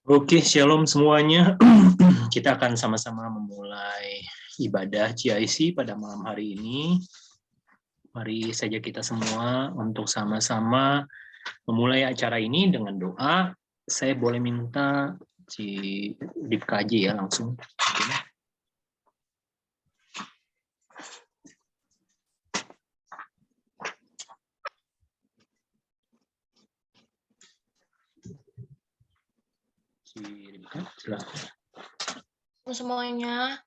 Oke, shalom semuanya. Kita akan sama-sama memulai ibadah GIC pada malam hari ini. Mari saja kita semua untuk sama-sama memulai acara ini dengan doa. Saya boleh minta dikaji ya langsung. Silakan. Semuanya,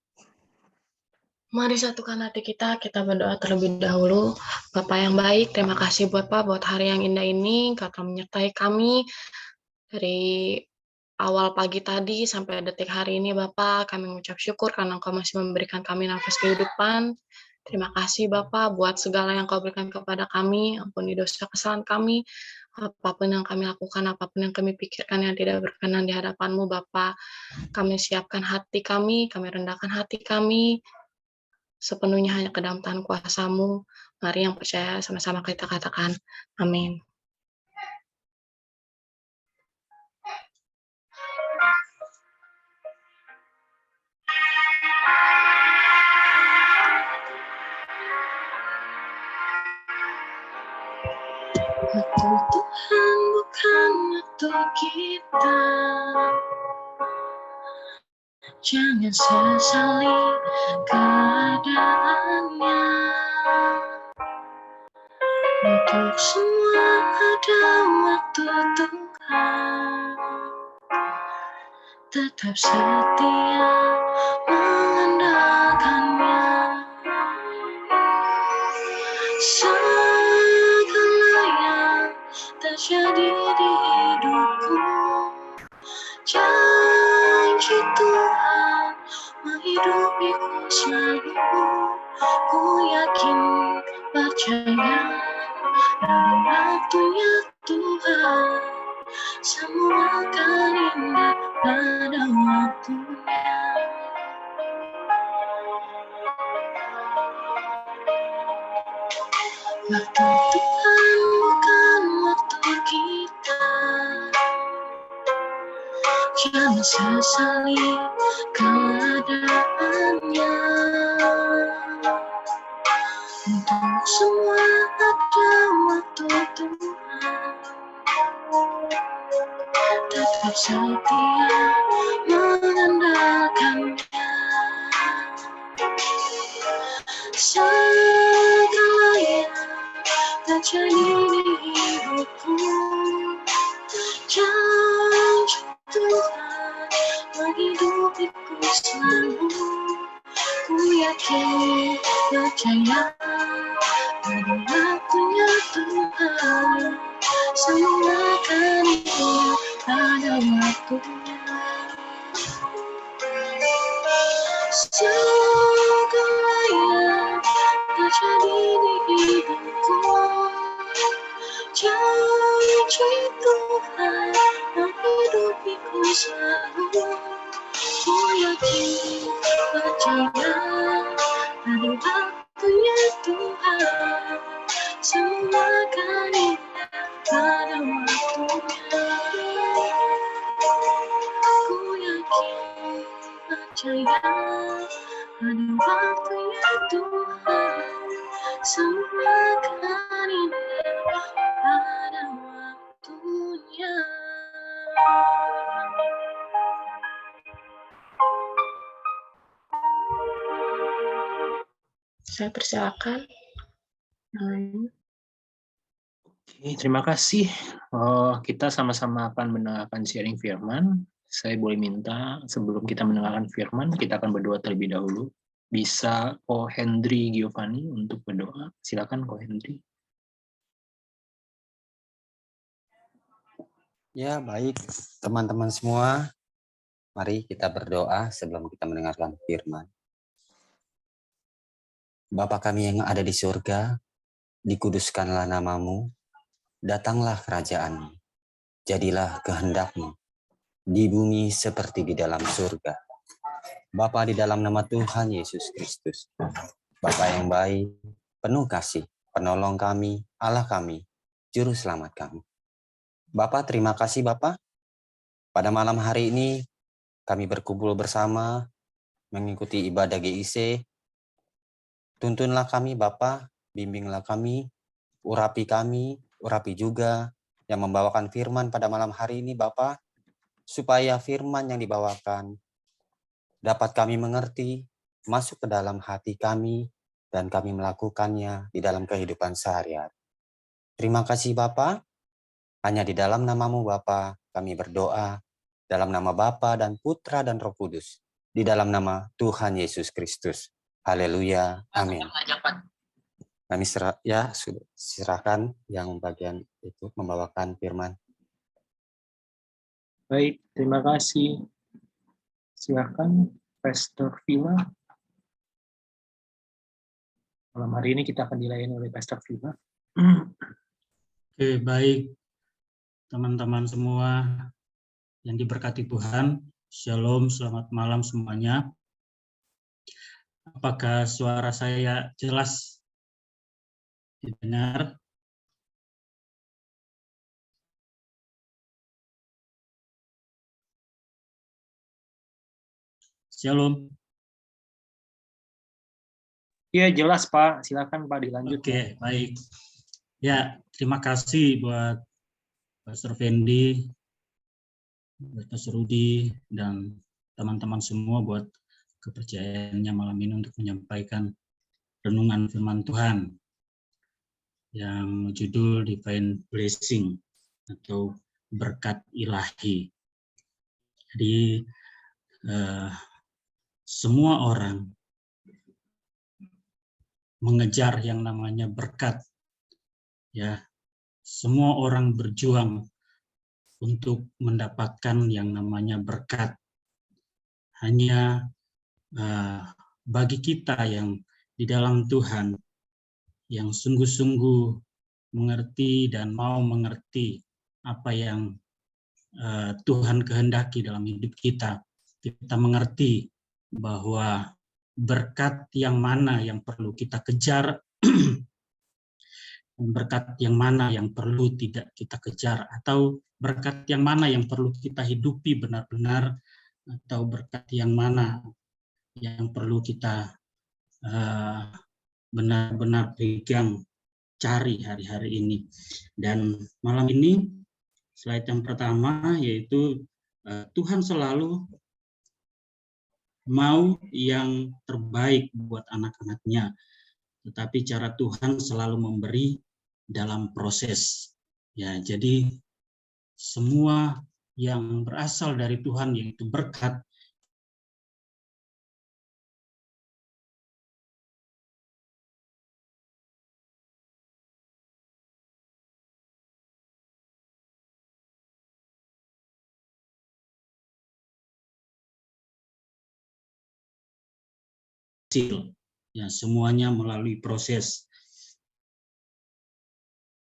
mari satukan hati kita berdoa terlebih dahulu. Bapak yang baik, terima kasih buat hari yang indah ini, Kau telah menyertai kami dari awal pagi tadi sampai detik hari ini, Bapak. Kami mengucap syukur karena Engkau masih memberikan kami nafas kehidupan. Terima kasih, Bapak, buat segala yang Kau berikan kepada kami. Ampuni dosa kesalahan kami. Apapun yang kami lakukan, apapun yang kami pikirkan yang tidak berkenan di hadapan-Mu, Bapak. Kami siapkan hati kami rendahkan hati kami, sepenuhnya hanya ke dalam tangan kuasa-Mu. Mari yang percaya sama-sama kita katakan, amin. Waktu Tuhan bukan waktu kita, jangan sesali keadaannya. Untuk semua ada waktu Tuhan, tetap setia mengandalkannya. Segala yang terjadi di hidupku, janji Tuhan menghidupiku selalu. Ku yakin percaya pada waktunya Tuhan, semua akan indah pada waktunya. Waktu Tuhan bukan waktu kita, jangan sesali keadaannya. Untuk semua ada waktu Tuhan, tetap setia mengandalkannya. Segala yang terjadi di hidupku, janji Tuhan menghidupiku selalu. Ku yakin percaya pada waktunya Tuhan, semua akan indah pada waktunya. Segala yang terjadi di hidupku, janji Tuhan menghidupiku selalu. Ku yakin percaya pada waktunya Tuhan, semua akan indah pada waktunya. Ku yakin percaya pada waktunya Tuhan, semua akan indah pada waktunya. Saya persilakan. Oke, terima kasih. Kita sama-sama akan mendengarkan sharing firman. Saya boleh minta sebelum kita mendengarkan firman, kita akan berdoa terlebih dahulu. Bisa Ko Hendri Giovanni untuk berdoa. Silakan Ko Hendri. Ya, baik teman-teman semua. Mari kita berdoa sebelum kita mendengarkan firman. Bapa kami yang ada di surga, dikuduskanlah nama-Mu, datanglah kerajaan-Mu, jadilah kehendak-Mu, di bumi seperti di dalam surga. Bapa, di dalam nama Tuhan Yesus Kristus, Bapa yang baik, penuh kasih, penolong kami, Allah kami, Juru Selamat kami. Bapa, terima kasih Bapa, Pada malam hari ini kami berkumpul bersama mengikuti ibadah GIC. Tuntunlah kami Bapa, bimbinglah kami, urapi juga yang membawakan firman pada malam hari ini Bapa, supaya firman yang dibawakan dapat kami mengerti, masuk ke dalam hati kami, dan kami melakukannya di dalam kehidupan sehari-hari. Terima kasih Bapa, hanya di dalam namamu Bapa kami berdoa, dalam nama Bapa dan Putra dan Roh Kudus, di dalam nama Tuhan Yesus Kristus. Haleluya, amin. Kami serahkan yang bagian itu membawakan firman. Baik, terima kasih. Silakan, Pastor Villa. Malam hari ini kita akan dilayani oleh Pastor Villa. Oke, baik. Teman-teman semua yang diberkati Tuhan, Shalom, selamat malam semuanya. Apakah suara saya jelas didengar? Shalom. Iya, jelas Pak. Silakan Pak dilanjut. Oke, baik. Ya, terima kasih buat Pastor Fendi, Pastor Rudi, dan teman-teman semua buat kepercayaannya malam ini untuk menyampaikan renungan firman Tuhan yang judul Divine Blessing atau berkat ilahi. Jadi semua orang mengejar yang namanya berkat, ya. Semua orang berjuang untuk mendapatkan yang namanya berkat. Hanya bagi kita yang di dalam Tuhan, yang sungguh-sungguh mengerti dan mau mengerti apa yang Tuhan kehendaki dalam hidup kita, kita mengerti bahwa berkat yang mana yang perlu kita kejar, berkat yang mana yang perlu tidak kita kejar, atau berkat yang mana yang perlu kita hidupi benar-benar, atau berkat yang mana yang perlu kita benar-benar pegang, cari hari-hari ini. Dan malam ini, slide yang pertama yaitu Tuhan selalu mau yang terbaik buat anak-anaknya, tetapi cara Tuhan selalu memberi dalam proses. Ya, jadi semua yang berasal dari Tuhan yaitu berkat, ya semuanya melalui proses.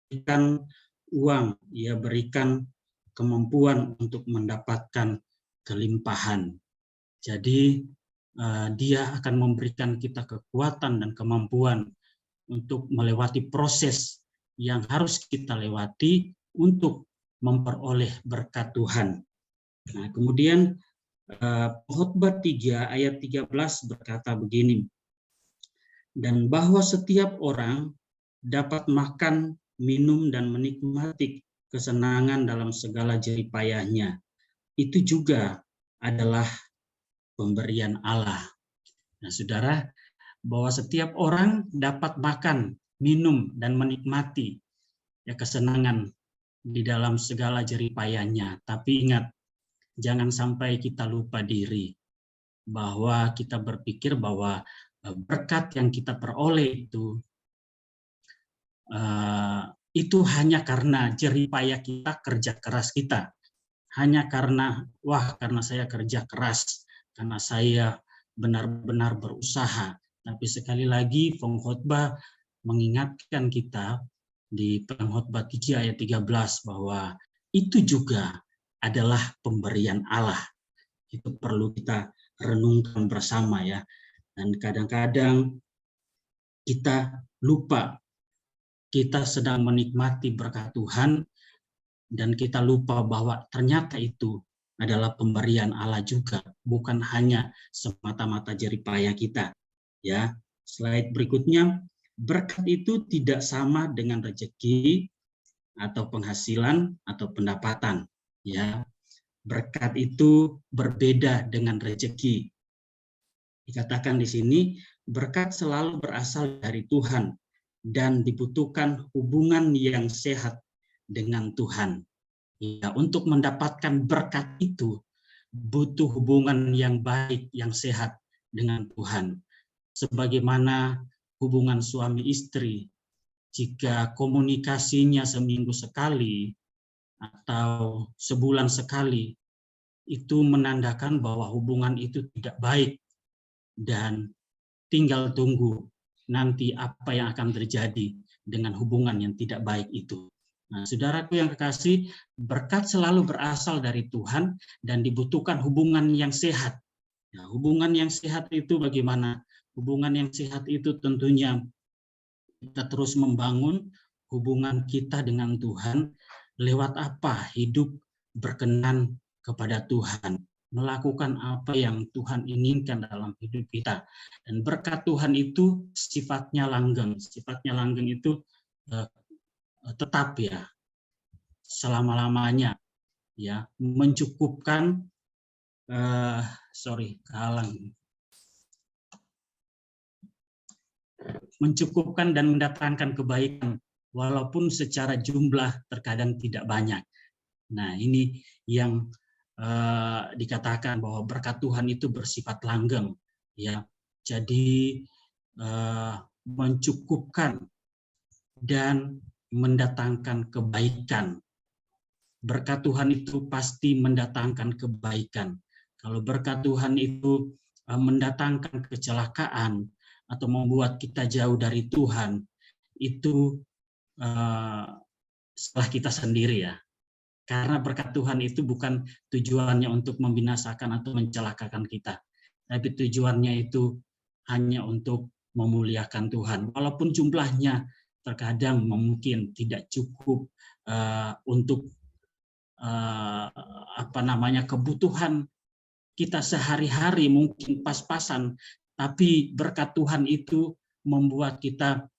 Berikan uang, ya berikan kemampuan untuk mendapatkan kelimpahan. Jadi dia akan memberikan kita kekuatan dan kemampuan untuk melewati proses yang harus kita lewati untuk memperoleh berkat Tuhan. Nah, kemudian Khotbah 3 ayat 13 berkata begini, dan bahwa setiap orang dapat makan, minum, dan menikmati kesenangan dalam segala jerih payahnya. Itu juga adalah pemberian Allah. Nah, saudara, bahwa setiap orang dapat makan, minum, dan menikmati ya kesenangan di dalam segala jerih payahnya. Tapi ingat, jangan sampai kita lupa diri bahwa kita berpikir bahwa berkat yang kita peroleh itu hanya karena jerih payah kita, kerja keras kita. Hanya karena saya kerja keras, karena saya benar-benar berusaha. Tapi sekali lagi pengkhotbah mengingatkan kita di Pengkhotbah 3 ayat 13 bahwa itu juga adalah pemberian Allah. Itu perlu kita renungkan bersama ya. Dan kadang-kadang kita lupa, kita sedang menikmati berkat Tuhan, dan kita lupa bahwa ternyata itu adalah pemberian Allah juga, bukan hanya semata-mata jerih payah kita. Ya, slide berikutnya, berkat itu tidak sama dengan rezeki atau penghasilan atau pendapatan. Ya, berkat itu berbeda dengan rezeki. Dikatakan di sini, berkat selalu berasal dari Tuhan dan dibutuhkan hubungan yang sehat dengan Tuhan. Ya, untuk mendapatkan berkat itu butuh hubungan yang baik, yang sehat dengan Tuhan. Sebagaimana hubungan suami istri, jika komunikasinya seminggu sekali atau sebulan sekali, itu menandakan bahwa hubungan itu tidak baik. Dan tinggal tunggu nanti apa yang akan terjadi dengan hubungan yang tidak baik itu. Nah, saudaraku yang kekasih, berkat selalu berasal dari Tuhan dan dibutuhkan hubungan yang sehat. Nah, hubungan yang sehat itu bagaimana? Hubungan yang sehat itu tentunya kita terus membangun hubungan kita dengan Tuhan lewat apa? Hidup berkenan kepada Tuhan, melakukan apa yang Tuhan inginkan dalam hidup kita. Dan berkat Tuhan itu sifatnya langgeng. Sifatnya langgeng itu tetap ya, selama-lamanya. Ya, mencukupkan, mencukupkan dan mendatangkan kebaikan, walaupun secara jumlah terkadang tidak banyak. Nah, ini yang dikatakan bahwa berkat Tuhan itu bersifat langgeng, ya. Jadi mencukupkan dan mendatangkan kebaikan. Berkat Tuhan itu pasti mendatangkan kebaikan. Kalau berkat Tuhan itu mendatangkan kecelakaan atau membuat kita jauh dari Tuhan, itu salah kita sendiri ya. Karena berkat Tuhan itu bukan tujuannya untuk membinasakan atau mencelakakan kita, tapi tujuannya itu hanya untuk memuliakan Tuhan. Walaupun jumlahnya terkadang mungkin tidak cukup untuk kebutuhan kita sehari-hari, mungkin pas-pasan, tapi berkat Tuhan itu membuat kita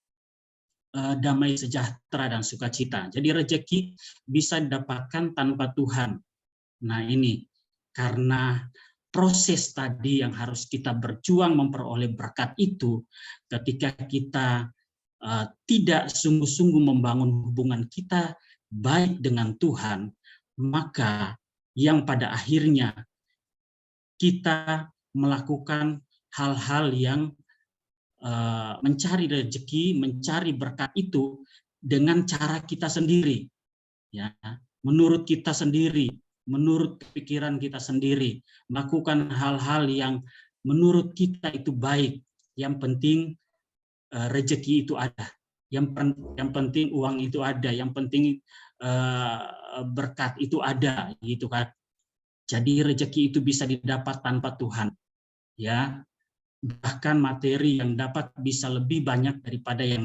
damai sejahtera dan sukacita. Jadi rezeki bisa didapatkan tanpa Tuhan. Nah, ini karena proses tadi yang harus kita berjuang memperoleh berkat itu, ketika kita tidak sungguh-sungguh membangun hubungan kita baik dengan Tuhan, maka yang pada akhirnya kita melakukan hal-hal yang mencari rezeki, mencari berkat itu dengan cara kita sendiri, ya, menurut kita sendiri, menurut pikiran kita sendiri, melakukan hal-hal yang menurut kita itu baik. Yang penting rezeki itu ada, yang penting uang itu ada, yang penting berkat itu ada, gitu kan. Jadi rezeki itu bisa didapat tanpa Tuhan, ya. Bahkan materi yang dapat bisa lebih banyak daripada yang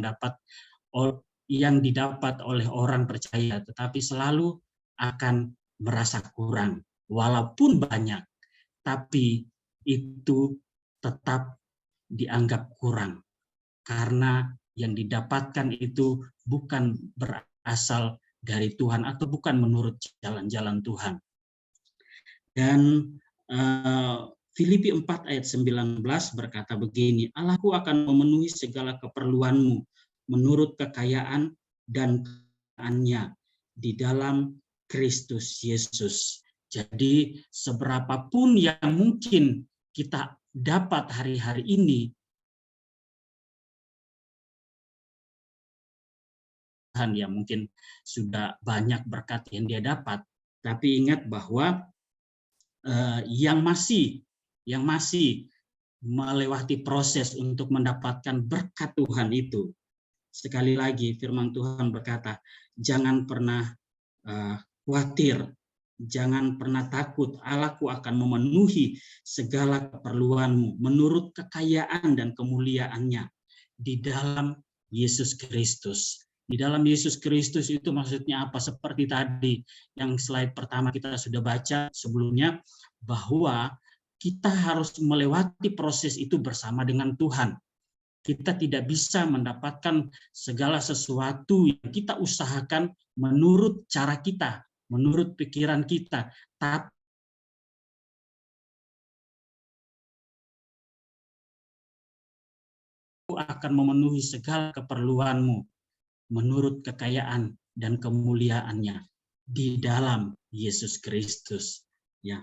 didapat oleh orang percaya, tetapi selalu akan merasa kurang. Walaupun banyak, tapi itu tetap dianggap kurang. Karena yang didapatkan itu bukan berasal dari Tuhan atau bukan menurut jalan-jalan Tuhan. Dan Filipi 4 ayat 19 berkata begini, Allahku akan memenuhi segala keperluanmu menurut kekayaan dan kekayaannya di dalam Kristus Yesus. Jadi seberapapun yang mungkin kita dapat hari-hari ini, Tuhan ya mungkin sudah banyak berkat yang dia dapat, tapi ingat bahwa yang masih melewati proses untuk mendapatkan berkat Tuhan itu. Sekali lagi firman Tuhan berkata, jangan pernah khawatir, jangan pernah takut, Allahku akan memenuhi segala keperluanmu menurut kekayaan dan kemuliaannya di dalam Yesus Kristus. Di dalam Yesus Kristus itu maksudnya apa? Seperti tadi yang slide pertama kita sudah baca sebelumnya, bahwa kita harus melewati proses itu bersama dengan Tuhan. Kita tidak bisa mendapatkan segala sesuatu yang kita usahakan menurut cara kita, menurut pikiran kita, tapi akan memenuhi segala keperluanmu menurut kekayaan dan kemuliaannya di dalam Yesus Kristus. Ya.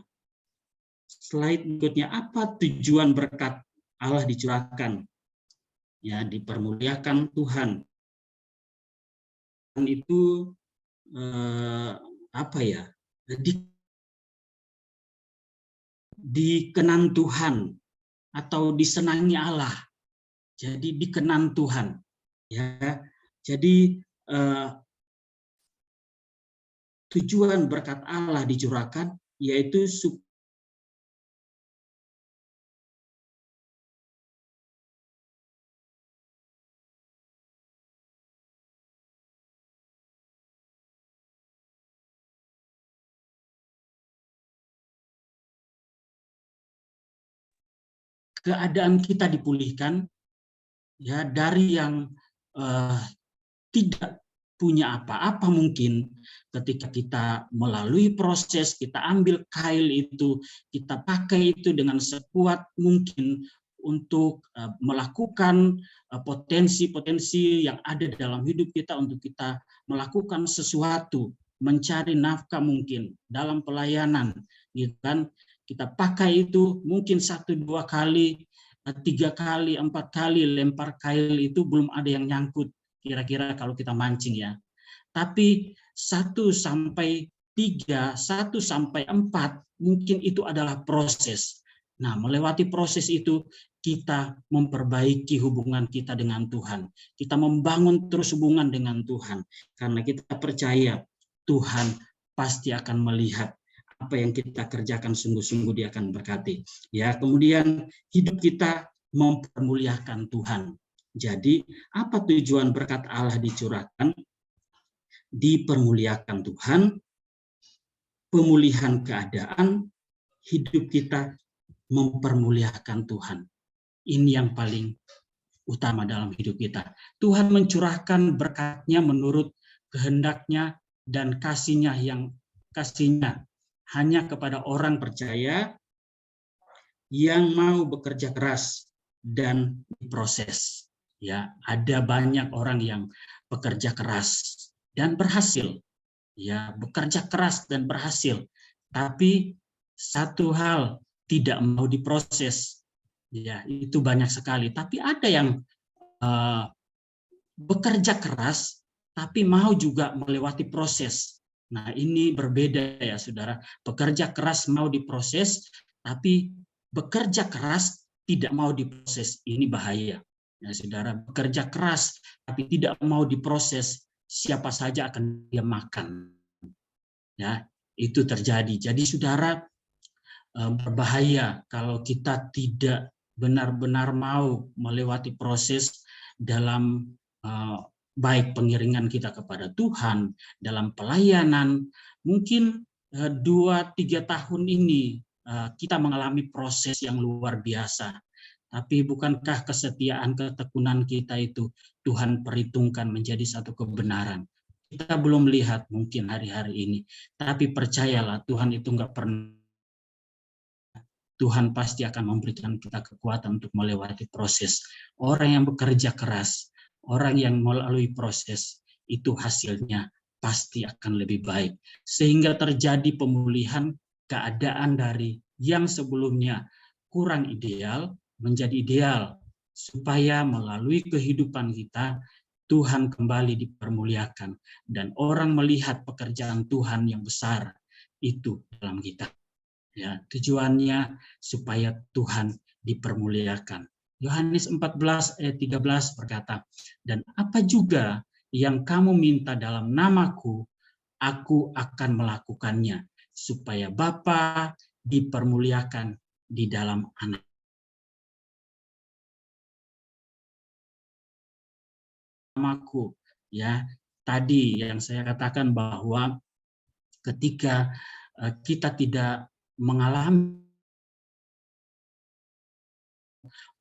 Slide berikutnya, apa tujuan berkat Allah dicurahkan? Ya, dipermuliakan Tuhan. Dan itu apa ya? Dikenan Tuhan atau disenangi Allah. Jadi dikenan Tuhan. Ya. Jadi tujuan berkat Allah dicurahkan yaitu keadaan kita dipulihkan, ya, dari yang tidak punya apa-apa mungkin ketika kita melalui proses, kita ambil kail itu, kita pakai itu dengan sekuat mungkin untuk melakukan potensi-potensi yang ada dalam hidup kita untuk kita melakukan sesuatu, mencari nafkah mungkin dalam pelayanan, gitu kan? Kita pakai itu mungkin 1-2 kali, 3 kali, 4 kali lempar kail itu belum ada yang nyangkut. Kira-kira kalau kita mancing ya. Tapi 1-3, 1-4 mungkin itu adalah proses. Nah, melewati proses itu kita memperbaiki hubungan kita dengan Tuhan. Kita membangun terus hubungan dengan Tuhan. Karena kita percaya Tuhan pasti akan melihat apa yang kita kerjakan sungguh-sungguh Dia akan berkati. Ya, kemudian hidup kita mempermuliakan Tuhan. Jadi, apa tujuan berkat Allah dicurahkan? Dipermuliakan Tuhan, pemulihan keadaan, hidup kita mempermuliakan Tuhan. Ini yang paling utama dalam hidup kita. Tuhan mencurahkan berkat-Nya menurut kehendak-Nya dan kasih-Nya hanya kepada orang percaya yang mau bekerja keras dan diproses. Ya, ada banyak orang yang bekerja keras dan berhasil. Ya, bekerja keras dan berhasil. Tapi satu hal, tidak mau diproses. Ya, itu banyak sekali. Tapi ada yang bekerja keras tapi mau juga melewati proses. Nah, ini berbeda ya, Saudara. Bekerja keras mau diproses, tapi bekerja keras tidak mau diproses. Ini bahaya. Ya, Saudara, bekerja keras tapi tidak mau diproses, siapa saja akan dia makan. Ya, itu terjadi. Jadi, Saudara, berbahaya kalau kita tidak benar-benar mau melewati proses dalam baik pengiringan kita kepada Tuhan, dalam pelayanan. Mungkin 2-3 tahun ini kita mengalami proses yang luar biasa. Tapi bukankah kesetiaan, ketekunan kita itu Tuhan perhitungkan menjadi satu kebenaran? Kita belum lihat mungkin hari-hari ini, tapi percayalah Tuhan itu nggak pernah. Tuhan pasti akan memberikan kita kekuatan untuk melewati proses. Orang yang bekerja keras, orang yang melalui proses, itu hasilnya pasti akan lebih baik. Sehingga terjadi pemulihan keadaan dari yang sebelumnya kurang ideal menjadi ideal. Supaya melalui kehidupan kita, Tuhan kembali dipermuliakan. Dan orang melihat pekerjaan Tuhan yang besar itu dalam kita. Ya, tujuannya supaya Tuhan dipermuliakan. Yohanes 14 ayat 13 berkata, dan apa juga yang kamu minta dalam namaku, aku akan melakukannya, supaya Bapa dipermuliakan di dalam anak. Namaku, Ya, tadi yang saya katakan bahwa ketika kita tidak mengalami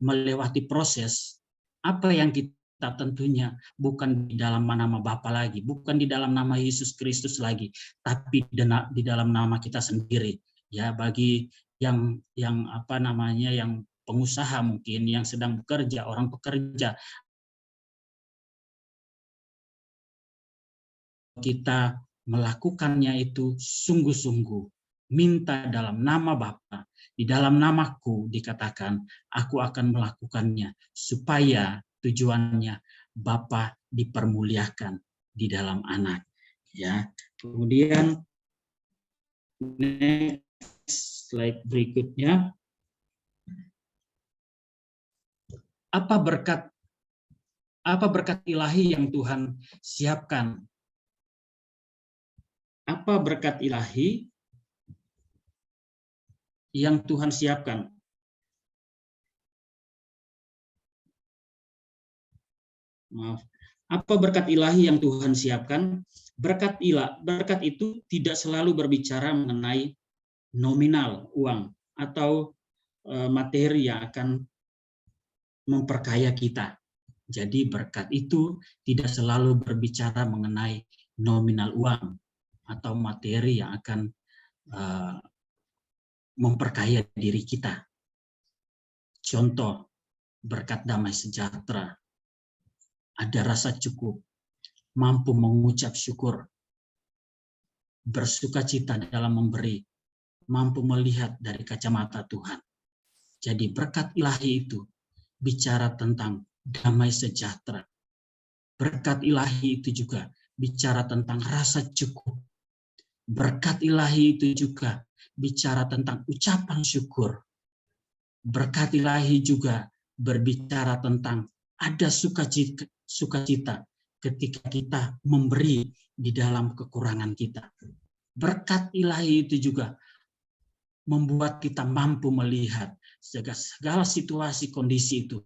melewati proses, apa yang kita tentunya bukan di dalam nama Bapa lagi, bukan di dalam nama Yesus Kristus lagi, tapi di dalam nama kita sendiri. Ya, bagi yang apa namanya, yang pengusaha mungkin, yang sedang bekerja, orang pekerja, kita melakukannya itu sungguh-sungguh, minta dalam nama Bapa, di dalam namaku dikatakan, aku akan melakukannya, supaya tujuannya Bapa dipermuliakan di dalam anak. Ya, kemudian next slide berikutnya, apa berkat ilahi yang Tuhan siapkan? Apa berkat ilahi yang Tuhan siapkan? Maaf. Apa berkat ilahi yang Tuhan siapkan? Berkat itu tidak selalu berbicara mengenai nominal uang atau materi yang akan memperkaya kita. Jadi berkat itu tidak selalu berbicara mengenai nominal uang atau materi yang akan memperkaya diri kita. Contoh, berkat damai sejahtera, ada rasa cukup, mampu mengucap syukur, bersukacita dalam memberi, mampu melihat dari kacamata Tuhan. Jadi berkat ilahi itu bicara tentang damai sejahtera. Berkat ilahi itu juga bicara tentang rasa cukup. Berkat ilahi itu juga bicara tentang ucapan syukur. Berkat ilahi juga berbicara tentang ada sukacita ketika kita memberi di dalam kekurangan kita. Berkat ilahi itu juga membuat kita mampu melihat segala situasi kondisi itu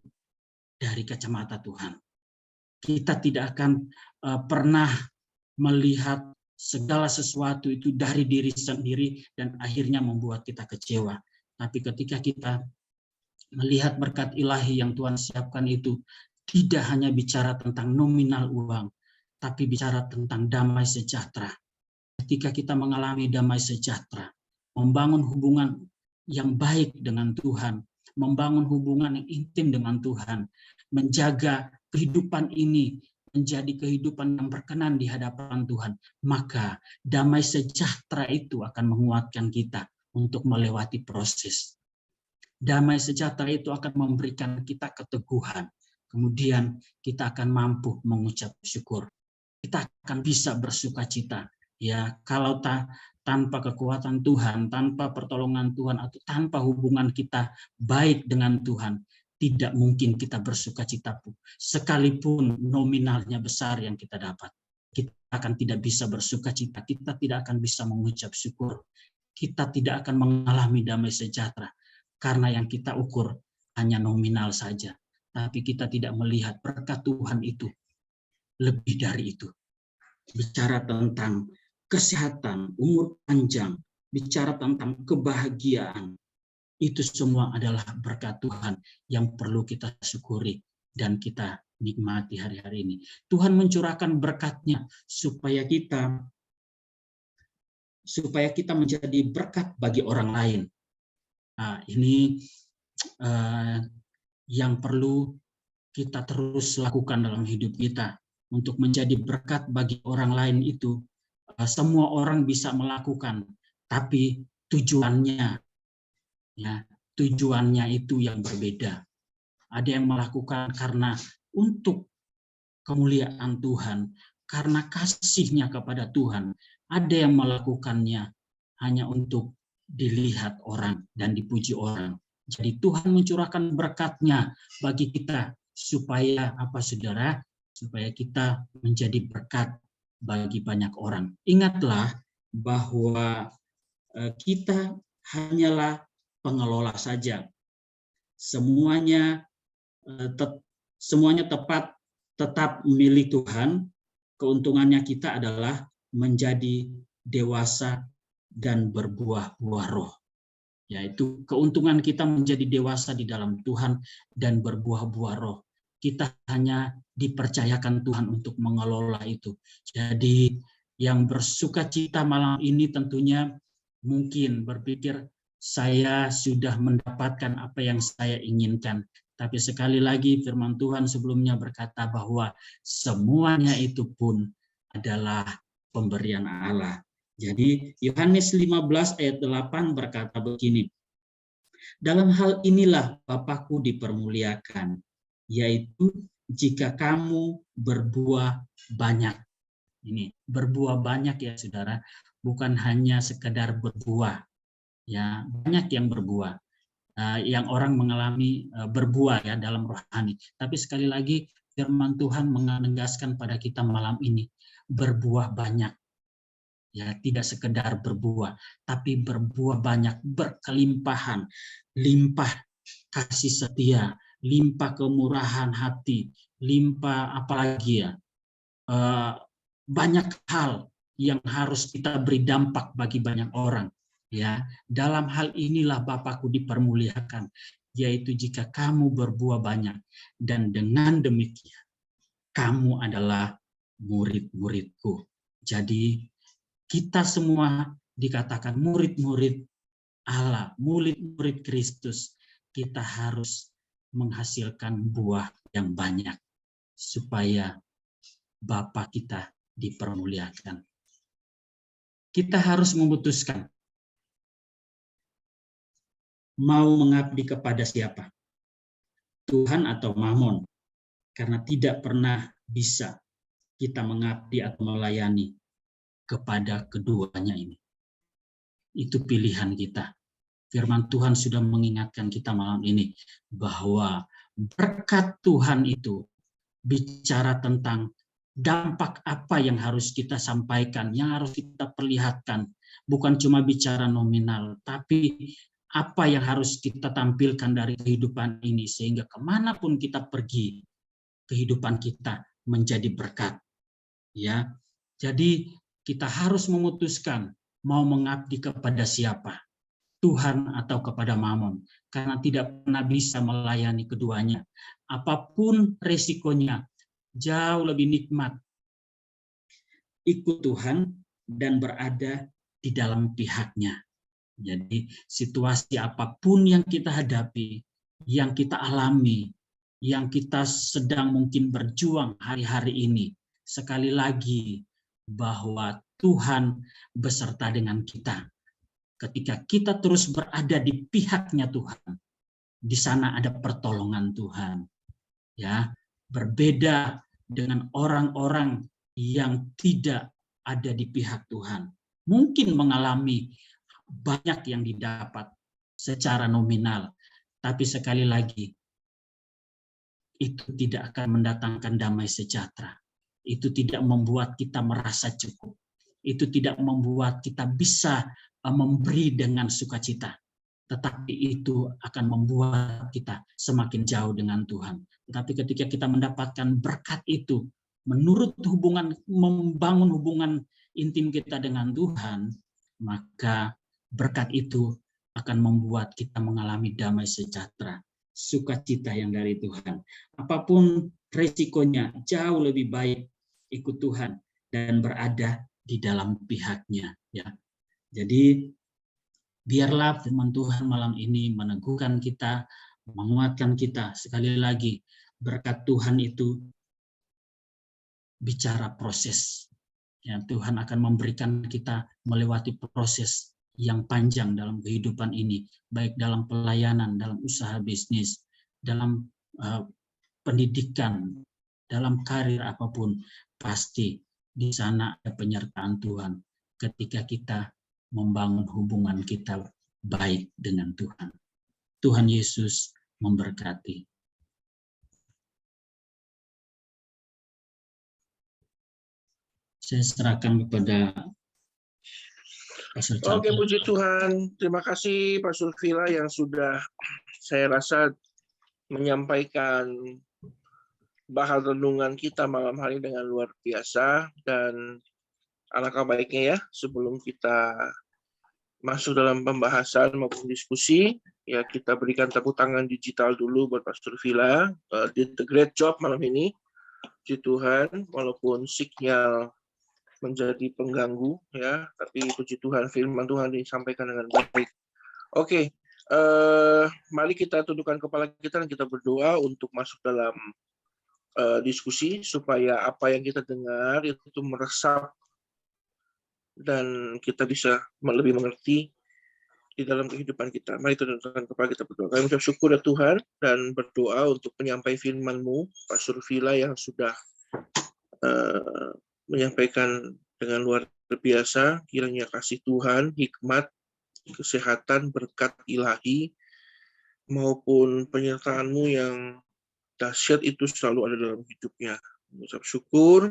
dari kacamata Tuhan. Kita tidak akan pernah melihat segala sesuatu itu dari diri sendiri dan akhirnya membuat kita kecewa. Tapi ketika kita melihat berkat ilahi yang Tuhan siapkan itu tidak hanya bicara tentang nominal uang, tapi bicara tentang damai sejahtera. Ketika kita mengalami damai sejahtera, membangun hubungan yang baik dengan Tuhan, membangun hubungan yang intim dengan Tuhan, menjaga kehidupan ini menjadi kehidupan yang berkenan di hadapan Tuhan, maka damai sejahtera itu akan menguatkan kita untuk melewati proses. Damai sejahtera itu akan memberikan kita keteguhan. Kemudian kita akan mampu mengucap syukur. Kita akan bisa bersukacita. Ya, kalau tanpa kekuatan Tuhan, tanpa pertolongan Tuhan, atau tanpa hubungan kita baik dengan Tuhan, tidak mungkin kita bersukacita pun. Sekalipun nominalnya besar yang kita dapat, kita akan tidak bisa bersukacita. Kita tidak akan bisa mengucap syukur. Kita tidak akan mengalami damai sejahtera. Karena yang kita ukur hanya nominal saja. Tapi kita tidak melihat berkat Tuhan itu lebih dari itu. Bicara tentang kesehatan, umur panjang, bicara tentang kebahagiaan, itu semua adalah berkat Tuhan yang perlu kita syukuri dan kita nikmati hari-hari ini. Tuhan mencurahkan berkat-Nya supaya kita menjadi berkat bagi orang lain. Nah, ini yang perlu kita terus lakukan dalam hidup kita. Untuk menjadi berkat bagi orang lain itu, semua orang bisa melakukan, tapi tujuannya itu yang berbeda. Ada yang melakukan karena untuk kemuliaan Tuhan, karena kasih-Nya kepada Tuhan. Ada yang melakukannya hanya untuk dilihat orang dan dipuji orang. Jadi Tuhan mencurahkan berkat-Nya bagi kita supaya apa, saudara? Supaya kita menjadi berkat bagi banyak orang. Ingatlah bahwa kita hanyalah pengelola saja. Semuanya tetap milik Tuhan, keuntungannya kita adalah menjadi dewasa dan berbuah-buah roh. Yaitu keuntungan kita menjadi dewasa di dalam Tuhan dan berbuah-buah roh. Kita hanya dipercayakan Tuhan untuk mengelola itu. Jadi yang bersuka cita malam ini tentunya mungkin berpikir saya sudah mendapatkan apa yang saya inginkan. Tapi sekali lagi firman Tuhan sebelumnya berkata bahwa semuanya itu pun adalah pemberian Allah. Jadi Yohanes 15 ayat 8 berkata begini, dalam hal inilah Bapakku dipermuliakan, yaitu jika kamu berbuah banyak. Ini berbuah banyak ya saudara, bukan hanya sekedar berbuah. Ya, banyak yang berbuah. Yang orang mengalami berbuah ya dalam rohani. Tapi sekali lagi firman Tuhan menegaskan pada kita malam ini, berbuah banyak. Ya, tidak sekedar berbuah, tapi berbuah banyak, berkelimpahan, limpah kasih setia, limpah kemurahan hati, limpah apalagi ya, banyak hal yang harus kita beri dampak bagi banyak orang. Ya, dalam hal inilah Bapakku dipermuliakan, yaitu jika kamu berbuah banyak, dan dengan demikian kamu adalah murid-muridku. Jadi kita semua dikatakan murid-murid Allah, murid-murid Kristus. Kita harus menghasilkan buah yang banyak supaya Bapa kita dipermuliakan. Kita harus memutuskan mau mengabdi kepada siapa? Tuhan atau Mammon? Karena tidak pernah bisa kita mengabdi atau melayani kepada keduanya ini. Itu pilihan kita. Firman Tuhan sudah mengingatkan kita malam ini bahwa berkat Tuhan itu bicara tentang dampak apa yang harus kita sampaikan, yang harus kita perlihatkan. Bukan cuma bicara nominal, tapi apa yang harus kita tampilkan dari kehidupan ini sehingga kemanapun kita pergi, kehidupan kita menjadi berkat. Ya, jadi kita harus memutuskan mau mengabdi kepada siapa, Tuhan atau kepada Mammon, karena tidak pernah bisa melayani keduanya. Apapun resikonya, jauh lebih nikmat ikut Tuhan dan berada di dalam pihaknya. Jadi situasi apapun yang kita hadapi, yang kita alami, yang kita sedang mungkin berjuang hari-hari ini, sekali lagi bahwa Tuhan beserta dengan kita. Ketika kita terus berada di pihaknya Tuhan, di sana ada pertolongan Tuhan. Ya, berbeda dengan orang-orang yang tidak ada di pihak Tuhan. Mungkin mengalami banyak yang didapat secara nominal, tapi sekali lagi itu tidak akan mendatangkan damai sejahtera. Itu tidak membuat kita merasa cukup. Itu tidak membuat kita bisa memberi dengan sukacita. Tetapi itu akan membuat kita semakin jauh dengan Tuhan. Tetapi ketika kita mendapatkan berkat itu, menurut membangun hubungan intim kita dengan Tuhan, maka berkat itu akan membuat kita mengalami damai sejahtera, sukacita yang dari Tuhan. Apapun resikonya, jauh lebih baik ikut Tuhan dan berada di dalam pihaknya. Ya. Jadi biarlah firman Tuhan malam ini meneguhkan kita, menguatkan kita. Sekali lagi, berkat Tuhan itu bicara proses. Ya, Tuhan akan memberikan kita melewati proses yang panjang dalam kehidupan ini, baik dalam pelayanan, dalam usaha bisnis, dalam pendidikan, dalam karir apapun, pasti di sana ada penyertaan Tuhan ketika kita membangun hubungan kita baik dengan Tuhan. Tuhan Yesus memberkati. Saya serahkan kepada Pastor Chandra. Oke, puji Tuhan. Terima kasih Pak Sulfila yang sudah saya rasa menyampaikan bahan renungan kita malam hari dengan luar biasa, dan alangkah baiknya ya sebelum kita masuk dalam pembahasan maupun diskusi, ya kita berikan tepuk tangan digital dulu buat Pastor Villa. Did a great job malam ini, puji Tuhan, walaupun sinyal menjadi pengganggu ya, tapi puji Tuhan firman Tuhan disampaikan dengan baik. Oke, mari kita tundukkan kepala kita dan kita berdoa untuk masuk dalam diskusi supaya apa yang kita dengar itu meresap dan kita bisa lebih mengerti di dalam kehidupan kita. Mari tundukkan kepala kita berdoa. Kami mengucap syukur ya Tuhan dan berdoa untuk penyampai firman-Mu, Pastor Villa yang sudah menyampaikan dengan luar biasa. Kiranya kasih Tuhan, hikmat, kesehatan, berkat ilahi, maupun penyertaan-Mu yang dahsyat itu selalu ada dalam hidupnya. Mengucap syukur,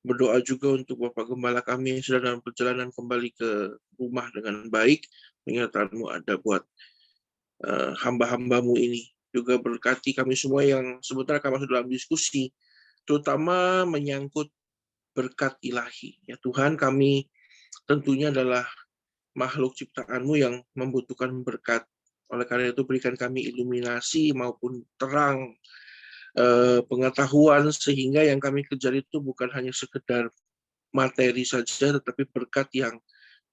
berdoa juga untuk Bapak Gembala kami yang sedang dalam perjalanan kembali ke rumah dengan baik. Penyertaan-Mu ada buat hamba-hamba-Mu ini. Juga berkati kami semua yang sebentar kami masuk dalam diskusi, terutama menyangkut berkat ilahi. Ya Tuhan, kami tentunya adalah makhluk ciptaan-Mu yang membutuhkan berkat. Oleh karena itu berikan kami iluminasi maupun terang pengetahuan sehingga yang kami kejar itu bukan hanya sekedar materi saja, tetapi berkat yang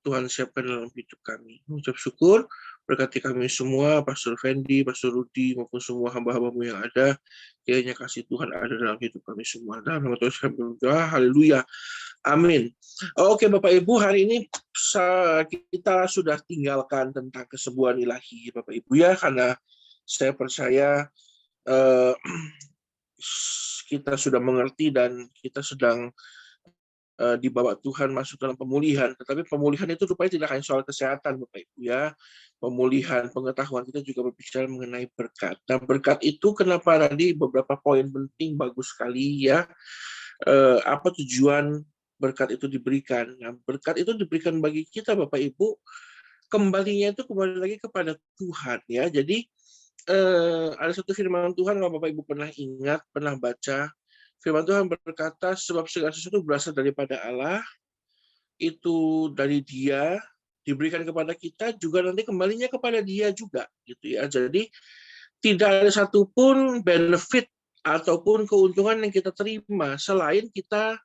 Tuhan siapkan dalam hidup kami. Mengucap syukur, berkati kami semua, Pastor Fendi, Pastor Rudi, maupun semua hamba-hamba-Mu yang ada, kiranya kasih Tuhan ada dalam hidup kami semua. Dalam nama Tuhan kami berdoa, haleluya, amin. Oke Bapak Ibu, hari ini kita sudah tinggalkan tentang kesembuhan ilahi, Bapak Ibu ya, karena saya percaya kita sudah mengerti dan kita sedang dibawa Tuhan masuk dalam pemulihan. Tetapi pemulihan itu rupanya tidak hanya soal kesehatan, Bapak Ibu ya. Pemulihan pengetahuan kita juga berbicara mengenai berkat. Nah, berkat itu kenapa tadi beberapa poin penting bagus sekali ya. Apa tujuan berkat itu diberikan? Nah, berkat itu diberikan bagi kita, Bapak Ibu. Kembalinya itu kembali lagi kepada Tuhan ya. Jadi ada satu firman Tuhan, kalau Bapak Ibu pernah ingat, pernah baca, firman Tuhan berkata, sebab segala sesuatu berasal daripada Allah, itu dari Dia, diberikan kepada kita, juga nanti kembalinya kepada Dia juga, gitu ya. Jadi tidak ada satupun benefit ataupun keuntungan yang kita terima selain kita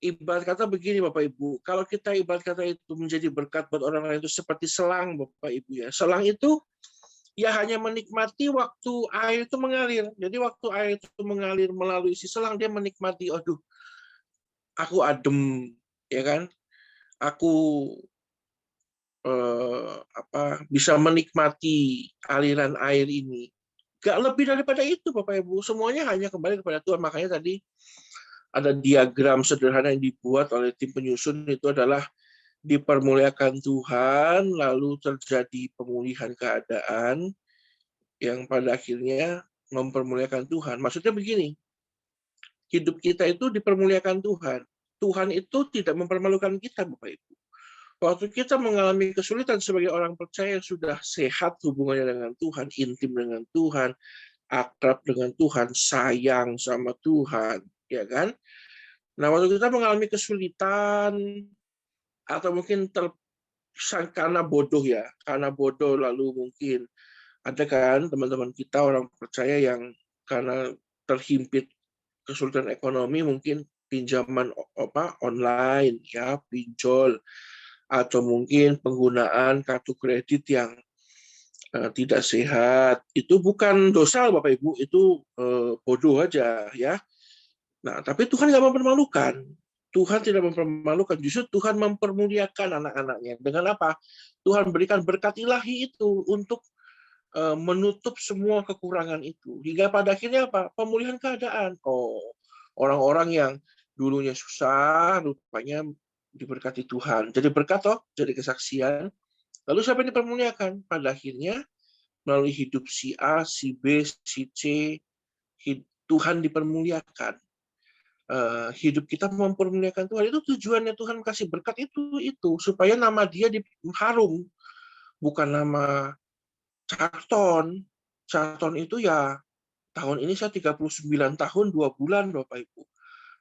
ibarat kata begini Bapak Ibu, kalau kita ibarat kata itu menjadi berkat buat orang lain itu seperti selang Bapak Ibu ya. Selang itu ya hanya menikmati waktu air itu mengalir. Jadi waktu air itu mengalir melalui si selang, dia menikmati, aduh, aku adem, ya kan? Aku bisa menikmati aliran air ini. Gak lebih daripada itu, Bapak Ibu. Semuanya hanya kembali kepada Tuhan. Makanya tadi ada diagram sederhana yang dibuat oleh tim penyusun, itu adalah dipermuliakan Tuhan, lalu terjadi pemulihan keadaan, yang pada akhirnya mempermuliakan Tuhan. Maksudnya begini, hidup kita itu dipermuliakan Tuhan. Tuhan itu tidak mempermalukan kita, Bapak Ibu. Waktu kita mengalami kesulitan sebagai orang percaya yang sudah sehat hubungannya dengan Tuhan, intim dengan Tuhan, akrab dengan Tuhan, sayang sama Tuhan, ya kan? Nah, waktu kita mengalami kesulitan atau mungkin karena bodoh ya, karena bodoh lalu mungkin ada kan teman-teman kita orang percaya yang karena terhimpit kesulitan ekonomi mungkin pinjaman online ya, pinjol, atau mungkin penggunaan kartu kredit yang tidak sehat. Itu bukan dosa Bapak Ibu, itu bodoh aja ya. Nah, tapi Tuhan nggak mempermalukan. Tuhan tidak mempermalukan, justru Tuhan mempermuliakan anak-anaknya. Dengan apa? Tuhan berikan berkat ilahi itu untuk menutup semua kekurangan itu. Hingga pada akhirnya apa? Pemulihan keadaan. Oh, orang-orang yang dulunya susah, rupanya diberkati Tuhan. Jadi berkat toh, jadi kesaksian. Lalu siapa yang dipermuliakan? Pada akhirnya, melalui hidup si A, si B, si C, Tuhan dipermuliakan. Hidup kita mempermuliakan Tuhan. Itu tujuannya Tuhan kasih berkat itu supaya nama Dia harum. Bukan nama Carton. Carton itu ya tahun ini saya 39 tahun 2 bulan, Bapak Ibu.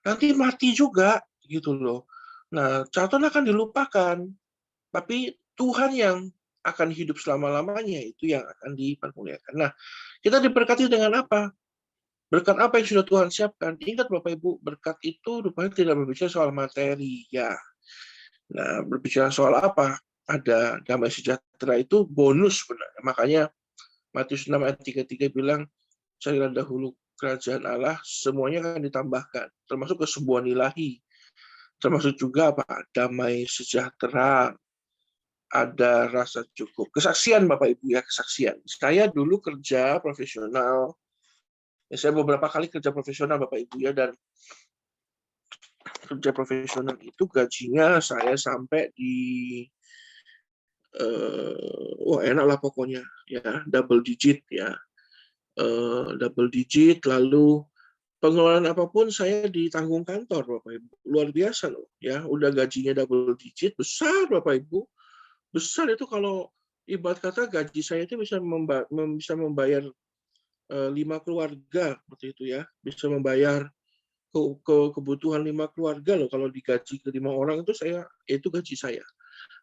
Nanti mati juga, gitu loh. Nah, catatan akan dilupakan. Tapi Tuhan yang akan hidup selama-lamanya, itu yang akan dipermuliakan. Nah, kita diberkati dengan apa? Berkat apa yang sudah Tuhan siapkan? Ingat Bapak Ibu, berkat itu rupanya tidak berbicara soal materi, ya. Nah, berbicara soal apa? Ada damai sejahtera itu bonus sebenarnya. Makanya Matius 6 ayat 33 bilang, carilah dahulu kerajaan Allah, semuanya akan ditambahkan, termasuk kesembuhan ilahi, termasuk juga apa? Damai sejahtera, ada rasa cukup. Kesaksian Bapak Ibu ya, kesaksian. Saya dulu kerja profesional, ya, saya beberapa kali kerja profesional Bapak Ibu ya, dan kerja profesional itu gajinya saya sampai di wah enak lah pokoknya ya, double digit ya, double digit. Lalu pengeluaran apapun saya ditanggung kantor Bapak Ibu, luar biasa loh ya. Udah gajinya double digit, besar Bapak Ibu, besar itu. Kalau ibarat kata gaji saya itu bisa membayar 5 keluarga seperti itu ya, bisa membayar kebutuhan 5 keluarga loh. Kalau digaji ke 5 orang itu gaji saya.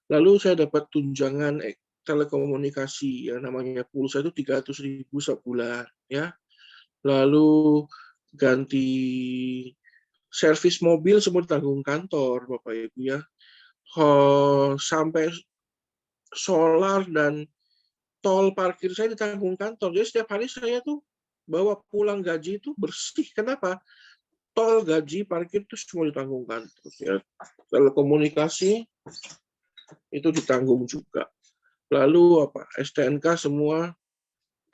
Lalu saya dapat tunjangan telekomunikasi yang namanya pulsa itu 300.000 sebulan ya. Lalu ganti servis mobil semua ditanggung kantor Bapak Ibu ya. Sampai solar dan tol parkir saya ditanggung kantor. Jadi setiap hari saya tuh bawa pulang gaji itu bersih. Kenapa? Tol, gaji, parkir itu semua ditanggung kantor ya. Telekomunikasi itu ditanggung juga. Lalu apa? STNK semua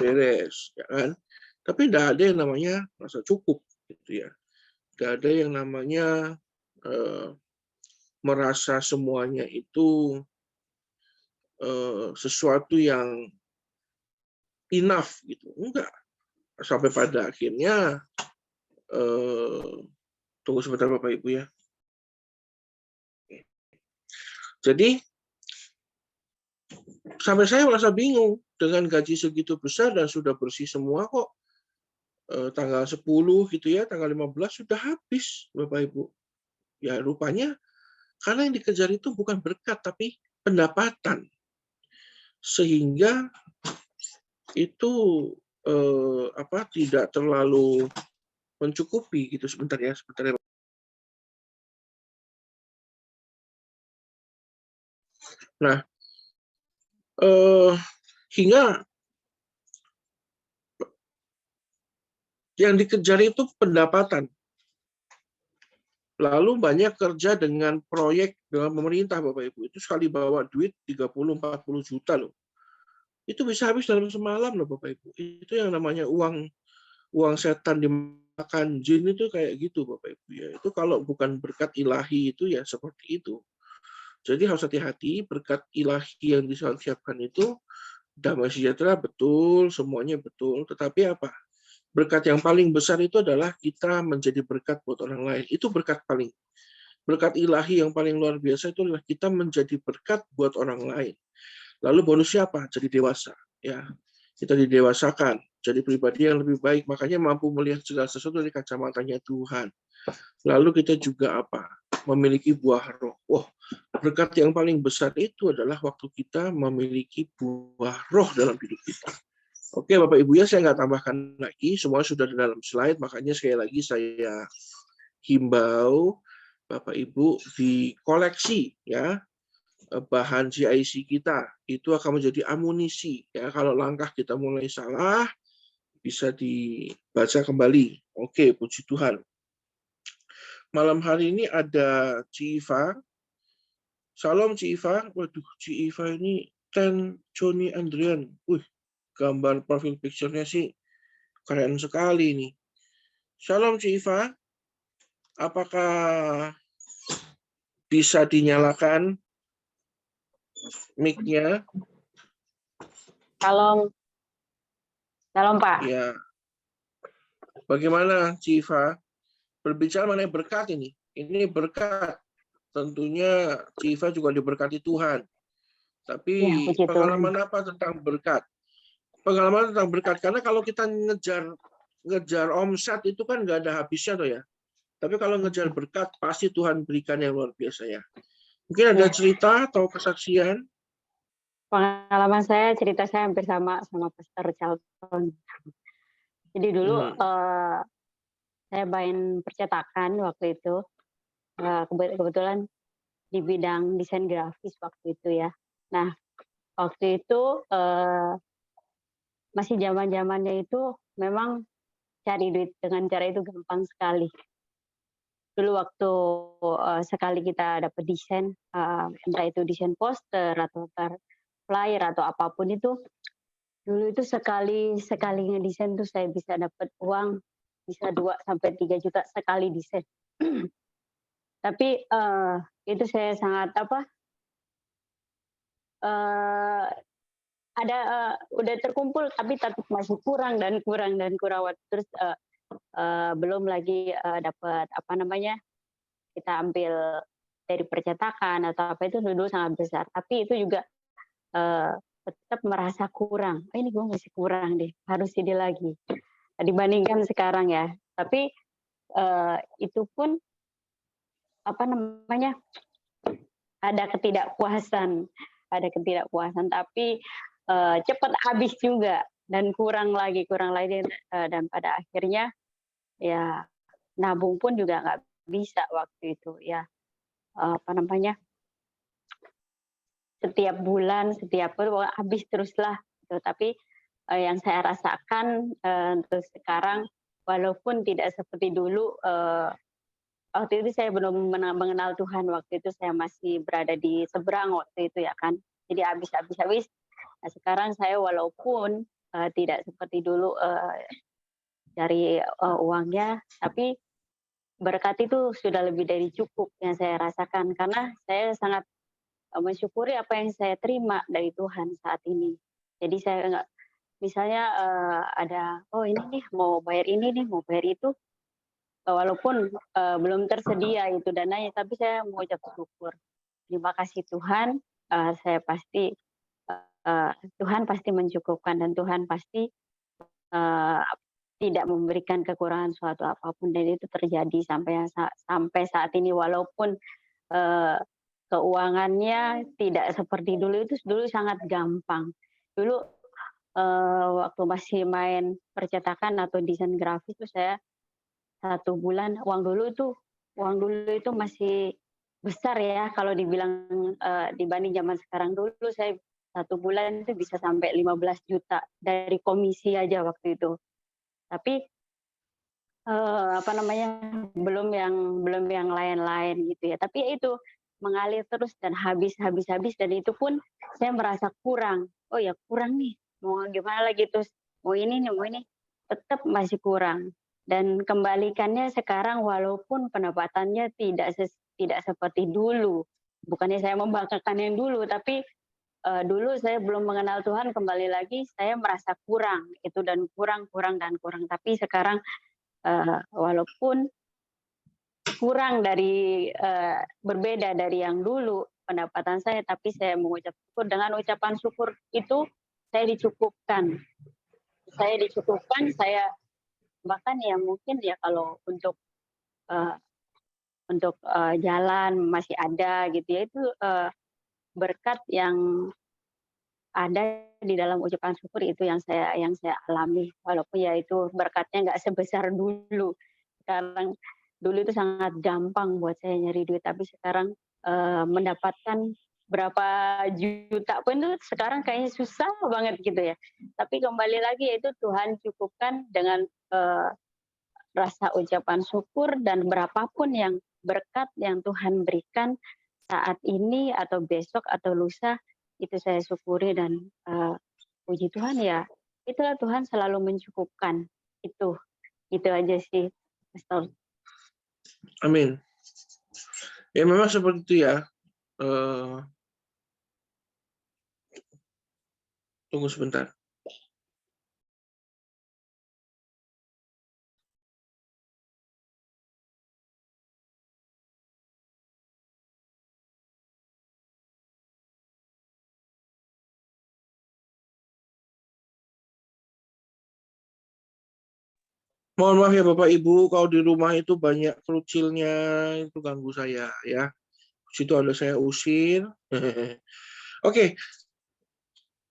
beres, ya kan? Tapi tidak ada yang namanya rasa cukup, gitu ya. Tidak ada yang namanya merasa semuanya itu sesuatu yang enough, gitu. Enggak. Sampai pada akhirnya, tunggu sebentar Bapak Ibu ya. Jadi sampai saya merasa bingung dengan gaji segitu besar dan sudah bersih semua kok tanggal 10 gitu ya, tanggal 15 sudah habis Bapak Ibu. Ya rupanya karena yang dikejar itu bukan berkat tapi pendapatan. Sehingga itu tidak terlalu mencukupi gitu sebentar ya. Nah, hingga yang dikejar itu pendapatan. Lalu banyak kerja dengan proyek dengan pemerintah Bapak Ibu. Itu sekali bawa duit 30-40 juta loh. Itu bisa habis dalam semalam loh Bapak Ibu. Itu yang namanya uang setan dimakan jin itu kayak gitu Bapak Ibu ya. Itu kalau bukan berkat ilahi itu ya seperti itu. Jadi harus hati-hati, berkat ilahi yang disiapkan itu damai sejahtera betul, semuanya betul, tetapi apa? Berkat yang paling besar itu adalah kita menjadi berkat buat orang lain. Itu berkat ilahi yang paling luar biasa itu adalah kita menjadi berkat buat orang lain. Lalu bonusnya apa? Jadi dewasa, ya. Kita didewasakan, jadi pribadi yang lebih baik, makanya mampu melihat segala sesuatu dari kacamatanya Tuhan. Lalu kita juga apa? Memiliki buah roh. Wah, berkat yang paling besar itu adalah waktu kita memiliki buah roh dalam hidup kita. Oke, Bapak Ibu ya, saya nggak tambahkan lagi, semua sudah di dalam slide, makanya sekali lagi saya himbau Bapak Ibu di koleksi ya bahan GIC kita, itu akan menjadi amunisi ya kalau langkah kita mulai salah bisa dibaca kembali. Oke, puji Tuhan. Malam hari ini ada Ci Iva. Salam Ci Iva. Waduh, Ci Iva ini Johnny Andrian. Gambar profil picture-nya sih keren sekali nih. Salam Ci Iva. Apakah bisa dinyalakan mic-nya? Salam. Salam Pak. Ya. Bagaimana Ci Iva? Berbicara mengenai berkat ini. Ini berkat. Tentunya Ci Iva juga diberkati Tuhan. Tapi pengalaman apa tentang berkat? Pengalaman tentang berkat. Karena kalau kita ngejar ngejar omset itu kan nggak ada habisnya tuh ya. Tapi kalau ngejar berkat, pasti Tuhan berikan yang luar biasa ya. Mungkin ada Ya, cerita atau kesaksian? pengalaman saya, cerita saya hampir sama Pastor Charlton. Jadi dulu saya main percetakan waktu itu. Kebetulan di bidang desain grafis waktu itu ya. Nah, waktu itu masih zaman-zamannya itu memang cari duit dengan cara itu gampang sekali. Dulu waktu sekali kita dapat desain, entah itu desain poster atau flyer atau apapun itu, dulu itu sekali ngedesain tuh saya bisa dapat uang bisa 2 sampai 3 juta sekali desain. Tapi itu saya sangat ada udah terkumpul tapi tetap masih kurang dan kurang dan kurang. Terus belum lagi dapat kita ambil dari percetakan atau apa itu dulu sangat besar. Tapi itu juga tetap merasa kurang. Oh, ini gue masih kurang deh, harus ini lagi dibandingkan sekarang ya. Tapi itu pun ada ketidakpuasan, tapi cepat habis juga dan kurang lagi dan pada akhirnya ya nabung pun juga nggak bisa waktu itu ya. Setiap bulan habis teruslah gitu. Tapi yang saya rasakan terus sekarang walaupun tidak seperti dulu, waktu itu saya belum mengenal Tuhan, waktu itu saya masih berada di seberang waktu itu ya kan. Jadi habis. Nah, sekarang saya walaupun tidak seperti dulu cari uangnya, tapi berkat itu sudah lebih dari cukup yang saya rasakan karena saya sangat mensyukuri apa yang saya terima dari Tuhan saat ini. Jadi saya nggak misalnya ada ini nih mau bayar ini nih mau bayar itu, walaupun belum tersedia itu dananya, tapi saya mengucap syukur. Terima kasih Tuhan, saya pasti Tuhan pasti mencukupkan dan Tuhan pasti tidak memberikan kekurangan suatu apapun dan itu terjadi sampai saat ini walaupun keuangannya tidak seperti dulu, itu dulu sangat gampang. Dulu waktu masih main percetakan atau desain grafis itu saya 1 bulan uang dulu itu masih besar ya kalau dibilang dibanding zaman sekarang. Dulu saya 1 bulan itu bisa sampai 15 juta dari komisi aja waktu itu. Tapi belum yang lain-lain gitu ya. Tapi ya itu mengalir terus dan habis dan itu pun saya merasa kurang. Oh ya kurang nih, mau gimana lagi terus mau ini tetap masih kurang. Dan kembalikannya sekarang walaupun pendapatannya tidak seperti dulu. Bukannya saya membanggakan yang dulu, tapi dulu saya belum mengenal Tuhan, kembali lagi saya merasa kurang itu dan kurang. Tapi sekarang walaupun kurang dari berbeda dari yang dulu pendapatan saya, tapi saya mengucap syukur. Dengan ucapan syukur itu saya dicukupkan. Saya bahkan ya mungkin ya kalau untuk jalan masih ada gitu ya, itu berkat yang ada di dalam ucapan syukur itu yang saya alami. Walaupun ya itu berkatnya nggak sebesar dulu. Sekarang dulu itu sangat gampang buat saya nyari duit, tapi sekarang mendapatkan berapa juta pun itu sekarang kayaknya susah banget gitu ya. Tapi kembali lagi itu Tuhan cukupkan dengan rasa ucapan syukur dan berapapun yang berkat yang Tuhan berikan saat ini atau besok atau lusa itu saya syukuri dan puji Tuhan ya itulah Tuhan selalu mencukupkan itu aja sih Pastor. Amin. Ya memang seperti itu ya. Tunggu sebentar. Mohon maaf ya Bapak Ibu, kalau di rumah itu banyak kerucilnya, itu ganggu saya ya. Situ ada saya usir. Oke,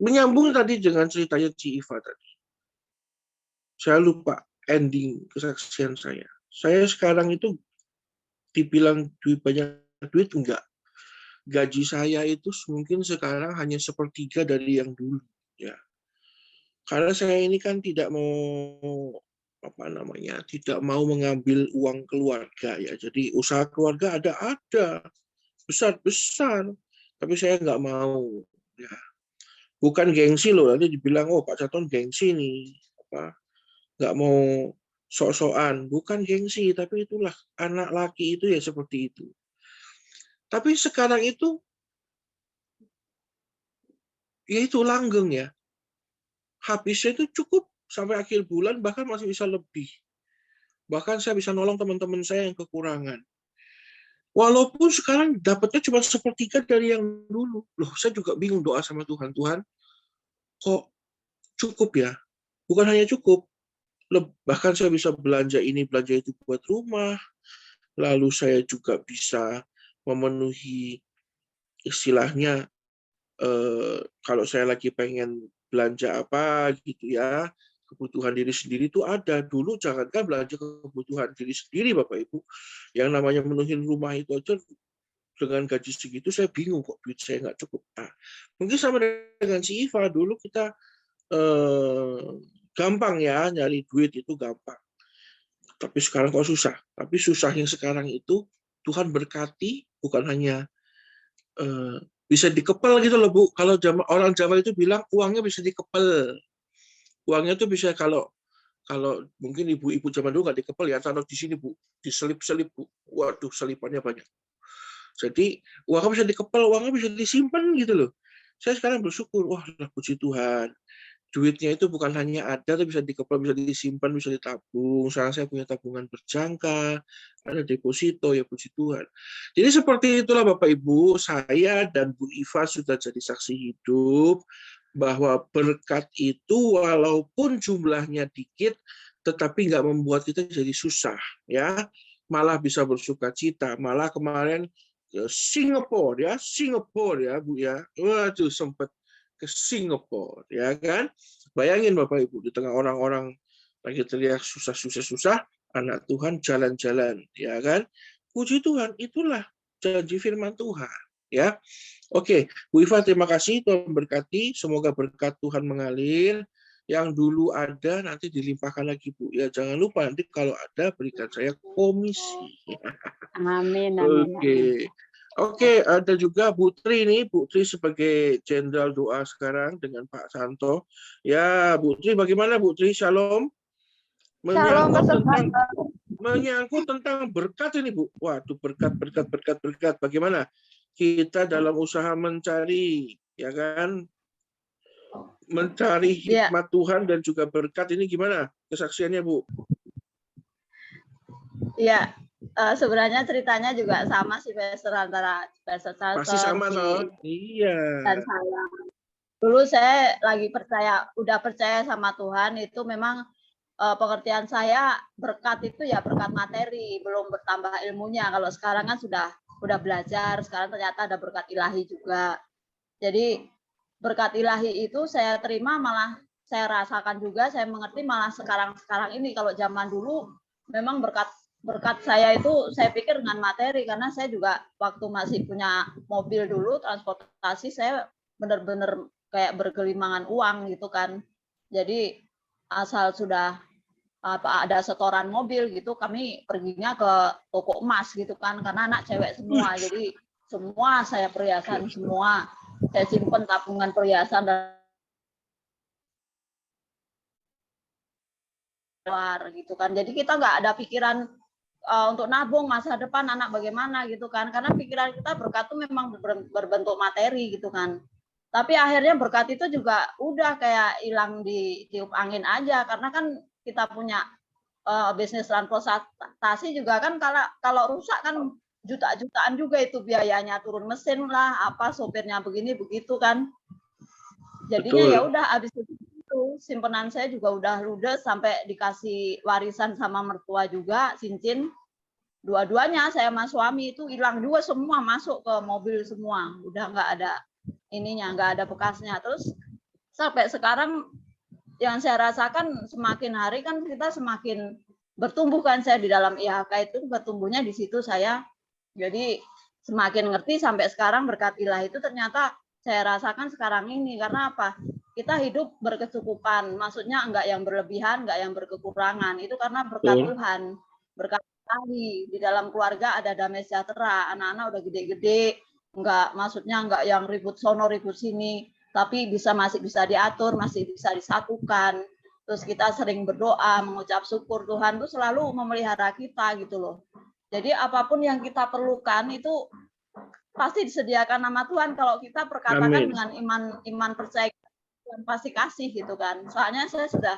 menyambung tadi dengan ceritanya Ci Iva tadi. Saya lupa ending kesaksian saya. Saya sekarang itu dibilang banyak duit, enggak. Gaji saya itu mungkin sekarang hanya sepertiga dari yang dulu. Ya. Karena saya ini kan tidak mau tidak mau mengambil uang keluarga ya. Jadi usaha keluarga ada besar, tapi saya nggak mau. Ya. Bukan gengsi loh, nanti dibilang oh Pak Caton gengsi nih, nggak mau sok-sokan, bukan gengsi, tapi itulah anak laki itu ya seperti itu. Tapi sekarang itu ya itu langgeng ya, habisnya itu cukup sampai akhir bulan, bahkan masih bisa lebih. Bahkan saya bisa nolong teman-teman saya yang kekurangan. Walaupun sekarang dapatnya cuma sepertiga dari yang dulu. Loh, saya juga bingung doa sama Tuhan. Tuhan, kok cukup ya? Bukan hanya cukup. Bahkan saya bisa belanja ini, belanja itu buat rumah. Lalu saya juga bisa memenuhi istilahnya, kalau saya lagi pengen belanja apa gitu ya, kebutuhan diri sendiri itu ada. Dulu jangankan belanja kebutuhan diri sendiri Bapak Ibu, yang namanya menuhin rumah itu aja dengan gaji segitu saya bingung kok duit saya nggak cukup. Nah, mungkin sama dengan si Iva, dulu kita gampang ya nyari duit itu gampang. Tapi sekarang kok susah. Tapi susahnya sekarang itu Tuhan berkati, bukan hanya bisa dikepel gitu loh Bu. Kalau orang Jawa itu bilang uangnya bisa dikepel. Uangnya tuh bisa kalau mungkin ibu-ibu zaman dulu nggak dikepel ya, taruh di sini Bu, diselip-selip Bu. Waduh, selipannya banyak. Jadi uangnya bisa dikepel, uangnya bisa disimpan gitu loh. Saya sekarang bersyukur, wah puji Tuhan. Duitnya itu bukan hanya ada, tapi bisa dikepel, bisa disimpan, bisa ditabung. Sekarang saya punya tabungan berjangka, ada deposito, ya puji Tuhan. Jadi seperti itulah Bapak Ibu, saya dan Bu Iva sudah jadi saksi hidup bahwa berkat itu walaupun jumlahnya dikit, tetapi nggak membuat kita jadi susah, ya. Malah bisa bersuka cita. Malah kemarin Singapura ya Bu ya, waduh sempat ke Singapura ya kan. Bayangin Bapak Ibu, di tengah orang-orang lagi teriak susah, anak Tuhan jalan-jalan ya kan. Puji Tuhan, itulah janji firman Tuhan ya. Oke, Bu Iva terima kasih, Tuhan berkati, semoga berkat Tuhan mengalir. Yang dulu ada nanti dilimpahkan lagi Bu ya. Jangan lupa nanti kalau ada berikan saya komisi. Amin. Oke, ada juga Bu Tri nih, Bu Tri sebagai jenderal doa sekarang dengan Pak Santo. Ya, Bu Tri bagaimana Bu Tri? Shalom. Menyangkut tentang berkat ini Bu. Waduh, berkat. Bagaimana kita dalam usaha mencari, ya kan? Mencari hikmat Tuhan dan juga berkat ini gimana kesaksiannya Bu? Iya. Sebenarnya ceritanya juga sama sih Pastor, antara Pastor Pasti sama toh? Iya. Dan saya. Dulu saya udah percaya sama Tuhan, itu memang pengertian saya berkat itu ya berkat materi, belum bertambah ilmunya. Kalau sekarang kan udah belajar, sekarang ternyata ada berkat ilahi juga. Jadi berkat ilahi itu saya terima, malah saya rasakan juga, saya mengerti malah sekarang ini. Kalau zaman dulu memang berkat saya itu saya pikir dengan materi, karena saya juga waktu masih punya mobil dulu, transportasi, saya benar-benar kayak bergelimangan uang gitu kan. Jadi asal sudah ada setoran mobil gitu, kami perginya ke toko emas gitu kan, karena anak cewek semua. Jadi semua saya perhiasan semua, saya simpen tabungan perhiasan dan luar gitu kan. Jadi kita nggak ada pikiran untuk nabung masa depan anak bagaimana gitu kan, karena pikiran kita berkat itu memang berbentuk materi gitu kan. Tapi akhirnya berkat itu juga udah kayak hilang ditiup angin aja, karena kan kita punya bisnis transportasi juga kan, kalau rusak kan jutaan juga itu biayanya, turun mesin lah, apa sopirnya begini begitu kan. Jadinya ya udah habis itu itu simpenan saya juga udah ludes sampai dikasih warisan sama mertua juga, cincin. Dua-duanya saya sama suami itu hilang juga semua, masuk ke mobil semua. Udah nggak ada ininya, nggak ada bekasnya. Terus sampai sekarang yang saya rasakan semakin hari kan kita semakin bertumbuh kan, saya di dalam IHK itu bertumbuhnya di situ saya. Jadi semakin ngerti sampai sekarang berkat ilahi itu ternyata saya rasakan sekarang ini. Karena apa? Kita hidup berkecukupan, maksudnya enggak yang berlebihan, enggak yang berkekurangan. Itu karena berkat Tuhan, berkat ilahi. Di dalam keluarga ada damai sejahtera, anak-anak udah gede-gede, maksudnya enggak yang ribut sono ribut sini, tapi masih bisa diatur, masih bisa disatukan. Terus kita sering berdoa, mengucap syukur, Tuhan tuh selalu memelihara kita gitu loh. Jadi apapun yang kita perlukan itu pasti disediakan nama Tuhan kalau kita perkatakan dengan iman percaya, Tuhan pasti kasih gitu kan. Soalnya saya sudah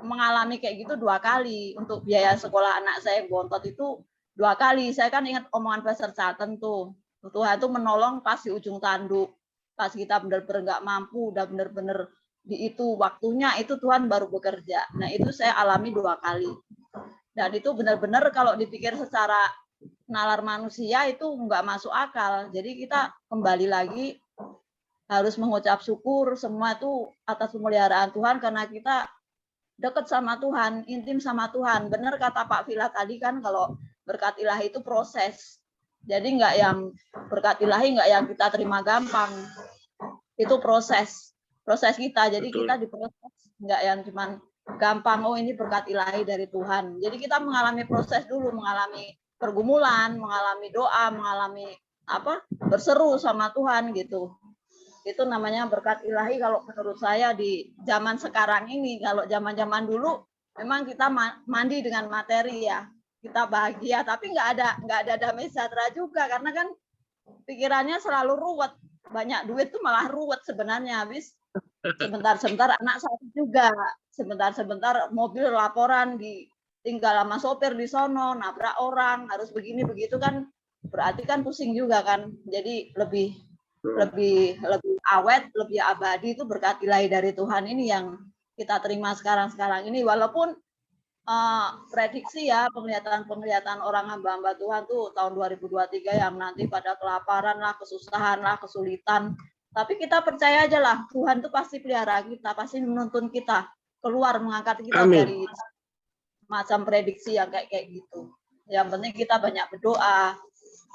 mengalami kayak gitu 2 kali untuk biaya sekolah anak saya yang bontot itu 2 kali. Saya kan ingat omongan Pastor Charlton tuh, Tuhan itu menolong pas di ujung tanduk, pas kita benar-benar nggak mampu, udah benar-benar di itu waktunya itu Tuhan baru bekerja. Nah itu saya alami 2 kali. Dan itu benar-benar kalau dipikir secara nalar manusia itu nggak masuk akal. Jadi kita kembali lagi harus mengucap syukur semua itu atas pemeliharaan Tuhan karena kita dekat sama Tuhan, intim sama Tuhan. Benar kata Pak Vila tadi kan kalau berkat ilahi itu proses. Jadi nggak yang berkat ilahi nggak yang kita terima gampang. Itu proses kita. Jadi kita diproses, nggak yang cuman gampang. Oh ini berkat ilahi dari Tuhan. Jadi kita mengalami proses dulu, mengalami pergumulan, mengalami doa, mengalami berseru sama Tuhan gitu. Itu namanya berkat ilahi kalau menurut saya di zaman sekarang ini. Kalau zaman-zaman dulu memang kita mandi dengan materi ya, kita bahagia, tapi nggak ada damai sejahtera juga karena kan pikirannya selalu ruwet, banyak duit tuh malah ruwet sebenarnya. Habis sebentar-sebentar anak sakit juga, sebentar-sebentar mobil laporan tinggal sama sopir di sono, nabrak orang, harus begini begitu kan, berarti kan pusing juga kan. Jadi lebih awet, lebih abadi itu berkat ilahi dari Tuhan ini yang kita terima sekarang ini. Walaupun prediksi ya penglihatan orang hamba-hamba Tuhan tuh tahun 2023 yang nanti pada kelaparan lah, kesusahan lah, kesulitan. Tapi kita percaya aja lah Tuhan tuh pasti pelihara kita, pasti menuntun kita keluar, mengangkat kita dari macam prediksi yang kayak gitu. Yang penting kita banyak berdoa,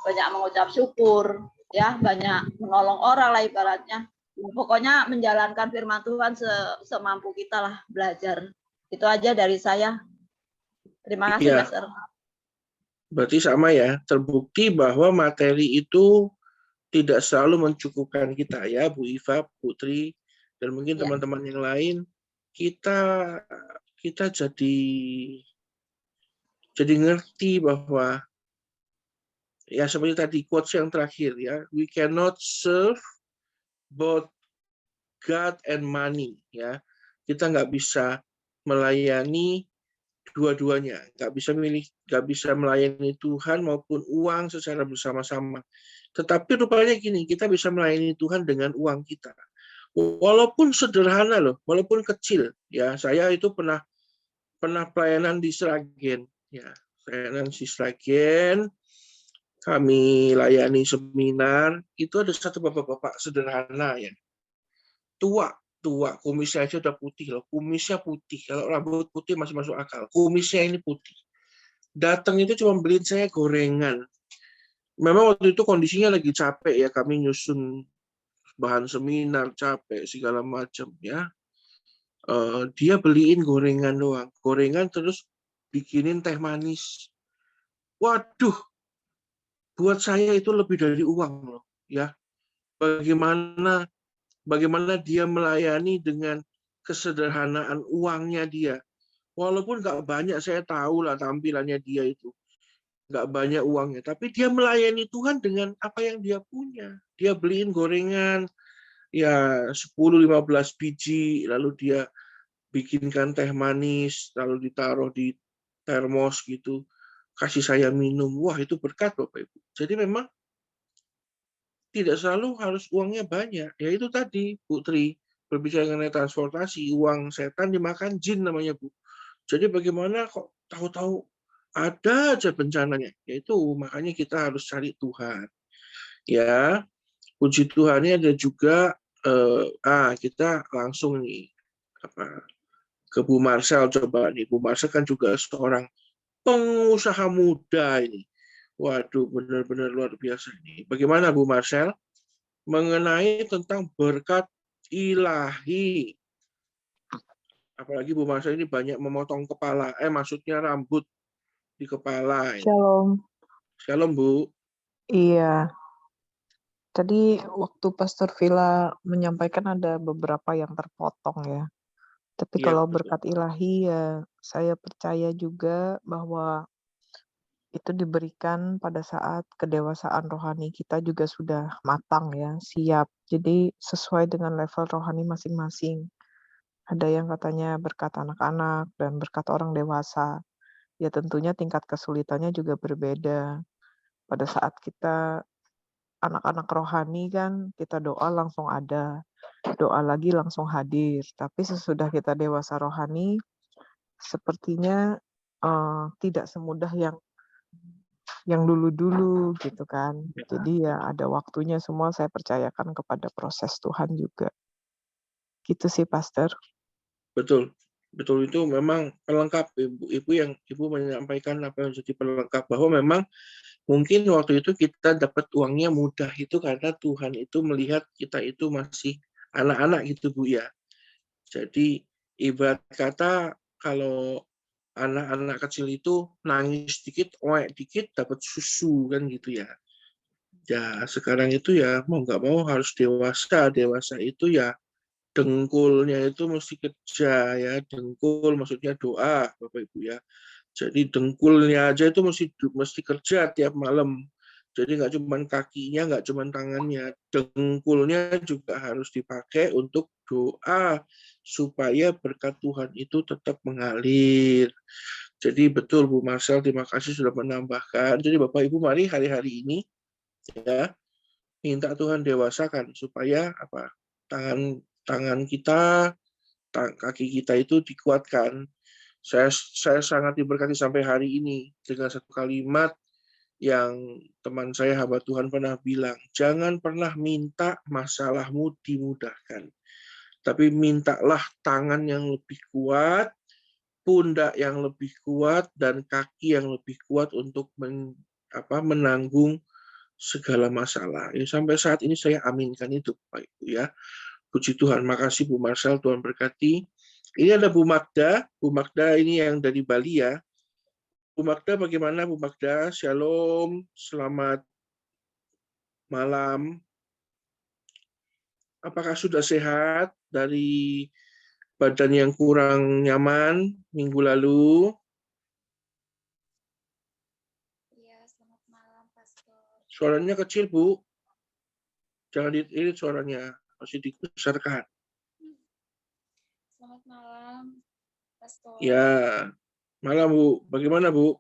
banyak mengucap syukur, ya banyak menolong orang lah ibaratnya. Pokoknya menjalankan firman Tuhan semampu kita lah, belajar. Itu aja dari saya. Terima kasih, Pastor. Berarti sama ya, terbukti bahwa materi itu tidak selalu mencukupkan kita ya, Bu Iva, Putri, dan mungkin teman-teman yang lain. Kita jadi ngerti bahwa ya seperti tadi quotes yang terakhir ya, we cannot serve both God and money ya. Kita nggak bisa melayani dua-duanya, nggak bisa melayani Tuhan maupun uang secara bersama-sama. Tetapi rupanya gini, kita bisa melayani Tuhan dengan uang kita. Walaupun sederhana loh, walaupun kecil ya. Saya itu pernah pelayanan di Sragen ya, pelayanan di Sragen. Kami layani seminar, itu ada satu bapak-bapak sederhana ya. Tua, kumisnya aja udah putih loh, kumisnya putih. Kalau rambut putih masih masuk akal, kumisnya ini putih. Datang itu cuma beliin saya gorengan. Memang waktu itu kondisinya lagi capek ya, kami nyusun bahan seminar, capek segala macam ya. Dia beliin gorengan doang, gorengan terus bikinin teh manis. Waduh, buat saya itu lebih dari uang loh ya. Bagaimana dia melayani dengan kesederhanaan uangnya dia. Walaupun nggak banyak, saya tahu lah tampilannya dia itu nggak banyak uangnya, tapi dia melayani Tuhan dengan apa yang dia punya. Dia beliin gorengan ya 10-15 biji, lalu dia bikinkan teh manis, lalu ditaruh di termos gitu, kasih saya minum. Wah, itu berkat Bapak Ibu. Jadi memang tidak selalu harus uangnya banyak. Ya itu tadi, Putri, berbicara mengenai transportasi, uang setan dimakan jin namanya, Bu. Jadi bagaimana kok tahu-tahu ada aja bencananya? Yaitu makanya kita harus cari Tuhan. Ya, puji Tuhan ini ada juga kita langsung nih ke Bu Marcel coba nih. Bu Marcel kan juga seorang pengusaha muda ini. Waduh, benar-benar luar biasa ini. Bagaimana Bu Marcel mengenai tentang berkat ilahi? Apalagi Bu Marcel ini banyak memotong kepala, maksudnya rambut di kepala. Shalom. Shalom, Bu. Iya. Tadi waktu Pastor Villa menyampaikan ada beberapa yang terpotong ya. Tapi Iya, kalau betul. berkat ilahi ya saya percaya juga bahwa itu diberikan pada saat kedewasaan rohani kita juga sudah matang ya, siap. Jadi sesuai dengan level rohani masing-masing. Ada yang katanya berkat anak-anak dan berkat orang dewasa. Ya tentunya tingkat kesulitannya juga berbeda. Pada saat kita anak-anak rohani kan kita doa langsung ada, doa lagi langsung hadir. Tapi sesudah kita dewasa rohani, sepertinya tidak semudah yang dulu-dulu gitu kan. Jadi ya ada waktunya, semua saya percayakan kepada proses Tuhan juga. Gitu sih, Pastor. Betul. Betul, itu memang pelengkap, Ibu yang Ibu menyampaikan apa yang jadi pelengkap, bahwa memang mungkin waktu itu kita dapat uangnya mudah itu karena Tuhan itu melihat kita itu masih anak-anak gitu, Bu ya. Jadi ibarat kata kalau anak-anak kecil itu nangis dikit, oek dikit dapat susu kan gitu ya. Ya sekarang itu ya mau nggak mau harus dewasa. Dewasa itu ya dengkulnya itu mesti kerja ya. Dengkul maksudnya doa, Bapak Ibu ya. Jadi dengkulnya aja itu mesti kerja tiap malam. Jadi nggak cuma kakinya, nggak cuma tangannya, dengkulnya juga harus dipakai untuk doa supaya berkat Tuhan itu tetap mengalir. Jadi betul Bu Marcel, terima kasih sudah menambahkan. Jadi Bapak Ibu mari hari-hari ini ya minta Tuhan dewasakan supaya tangan kita, kaki kita itu dikuatkan. Saya sangat diberkati sampai hari ini dengan satu kalimat yang teman saya hamba Tuhan pernah bilang, jangan pernah minta masalahmu dimudahkan, tapi mintalah tangan yang lebih kuat, pundak yang lebih kuat, dan kaki yang lebih kuat untuk menanggung segala masalah. Ya, sampai saat ini saya aminkan itu, Pak Ibu ya. Puji Tuhan, makasih Bu Marcel, Tuhan berkati. Ini ada Bu Magda. Bu Magda ini yang dari Bali ya. Bu Magda, bagaimana Bu Magda? Shalom, selamat malam. Apakah sudah sehat dari badan yang kurang nyaman minggu lalu? Iya, selamat malam, Pastor. Suaranya kecil, Bu. Jangan diirit suaranya, masih dibesarkan. Selamat malam, Pastor. Ya, malam Bu. Bagaimana Bu?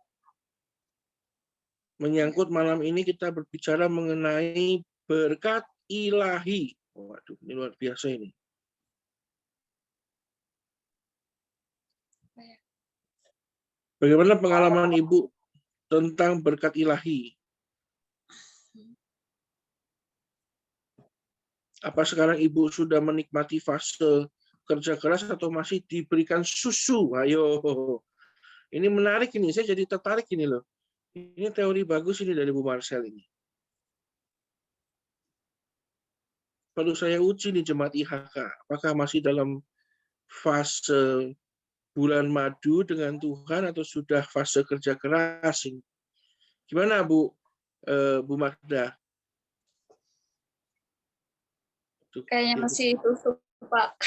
Menyangkut malam ini kita berbicara mengenai berkat ilahi. Waduh, ini luar biasa ini. Bagaimana pengalaman Ibu tentang berkat ilahi? Apa sekarang Ibu sudah menikmati fase kerja keras atau masih diberikan susu? Ayo, ini menarik ini. Saya jadi tertarik ini loh. Ini teori bagus ini dari Bu Marcel ini. Perlu saya uji nih jemaat IHK. Apakah masih dalam fase bulan madu dengan Tuhan atau sudah fase kerja keras ini? Gimana Bu Magda? Kayaknya masih susu, Pak.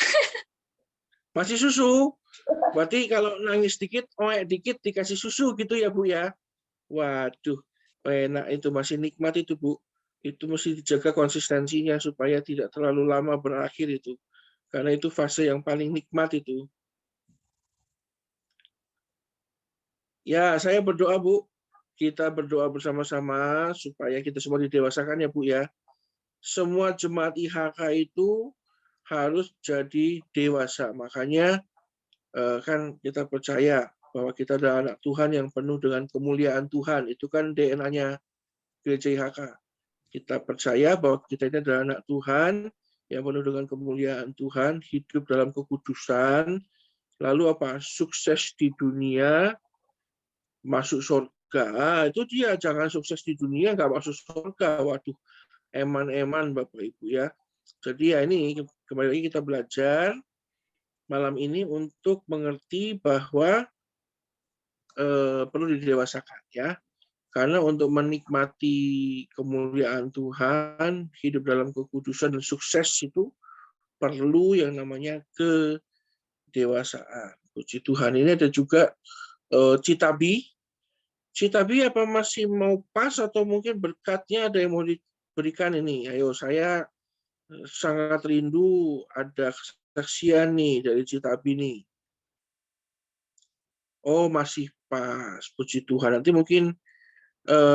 Masih susu? Berarti kalau nangis dikit, oek dikit dikasih susu gitu ya Bu ya? Waduh, enak itu, masih nikmat itu Bu. Itu mesti dijaga konsistensinya supaya tidak terlalu lama berakhir itu. Karena itu fase yang paling nikmat itu. Ya, saya berdoa Bu. Kita berdoa bersama-sama supaya kita semua didewasakan ya Bu ya. Semua jemaat IHK itu harus jadi dewasa. Makanya kan kita percaya bahwa kita adalah anak Tuhan yang penuh dengan kemuliaan Tuhan. Itu kan DNA-nya Gereja IHK. Kita percaya bahwa kita ini adalah anak Tuhan yang penuh dengan kemuliaan Tuhan, hidup dalam kekudusan, lalu apa? Sukses di dunia, masuk surga. Itu dia, jangan sukses di dunia, nggak masuk surga. Waduh, eman-eman Bapak Ibu ya. Jadi ya ini kembali lagi kita belajar malam ini untuk mengerti bahwa perlu didewasakan ya. Karena untuk menikmati kemuliaan Tuhan, hidup dalam kekudusan dan sukses itu perlu yang namanya kedewasaan. Puji Tuhan. Ini ada juga Citabi. Citabi apa masih mau pas atau mungkin berkatnya ada yang mau diberikan ini? Ayo, saya sangat rindu ada kesaksian nih dari Citabi nih. Oh, masih pas. Puji Tuhan. Nanti mungkin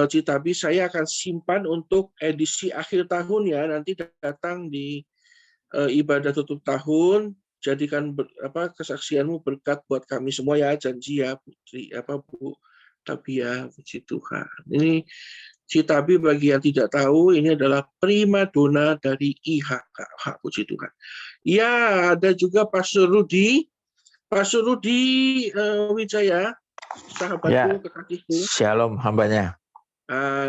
Citabi saya akan simpan untuk edisi akhir tahun ya. Nanti datang di ibadah tutup tahun. Jadikan kesaksianmu berkat buat kami semua ya. Janji ya, Putri Bu Tabia. Puji Tuhan. Ini Citabi bagi yang tidak tahu, ini adalah primadona dari IHK. Puji Tuhan. Ya, ada juga Pastor Rudi. Pastor Rudi Wijaya, sahabatku, Ya, kekasihku. shalom hambanya.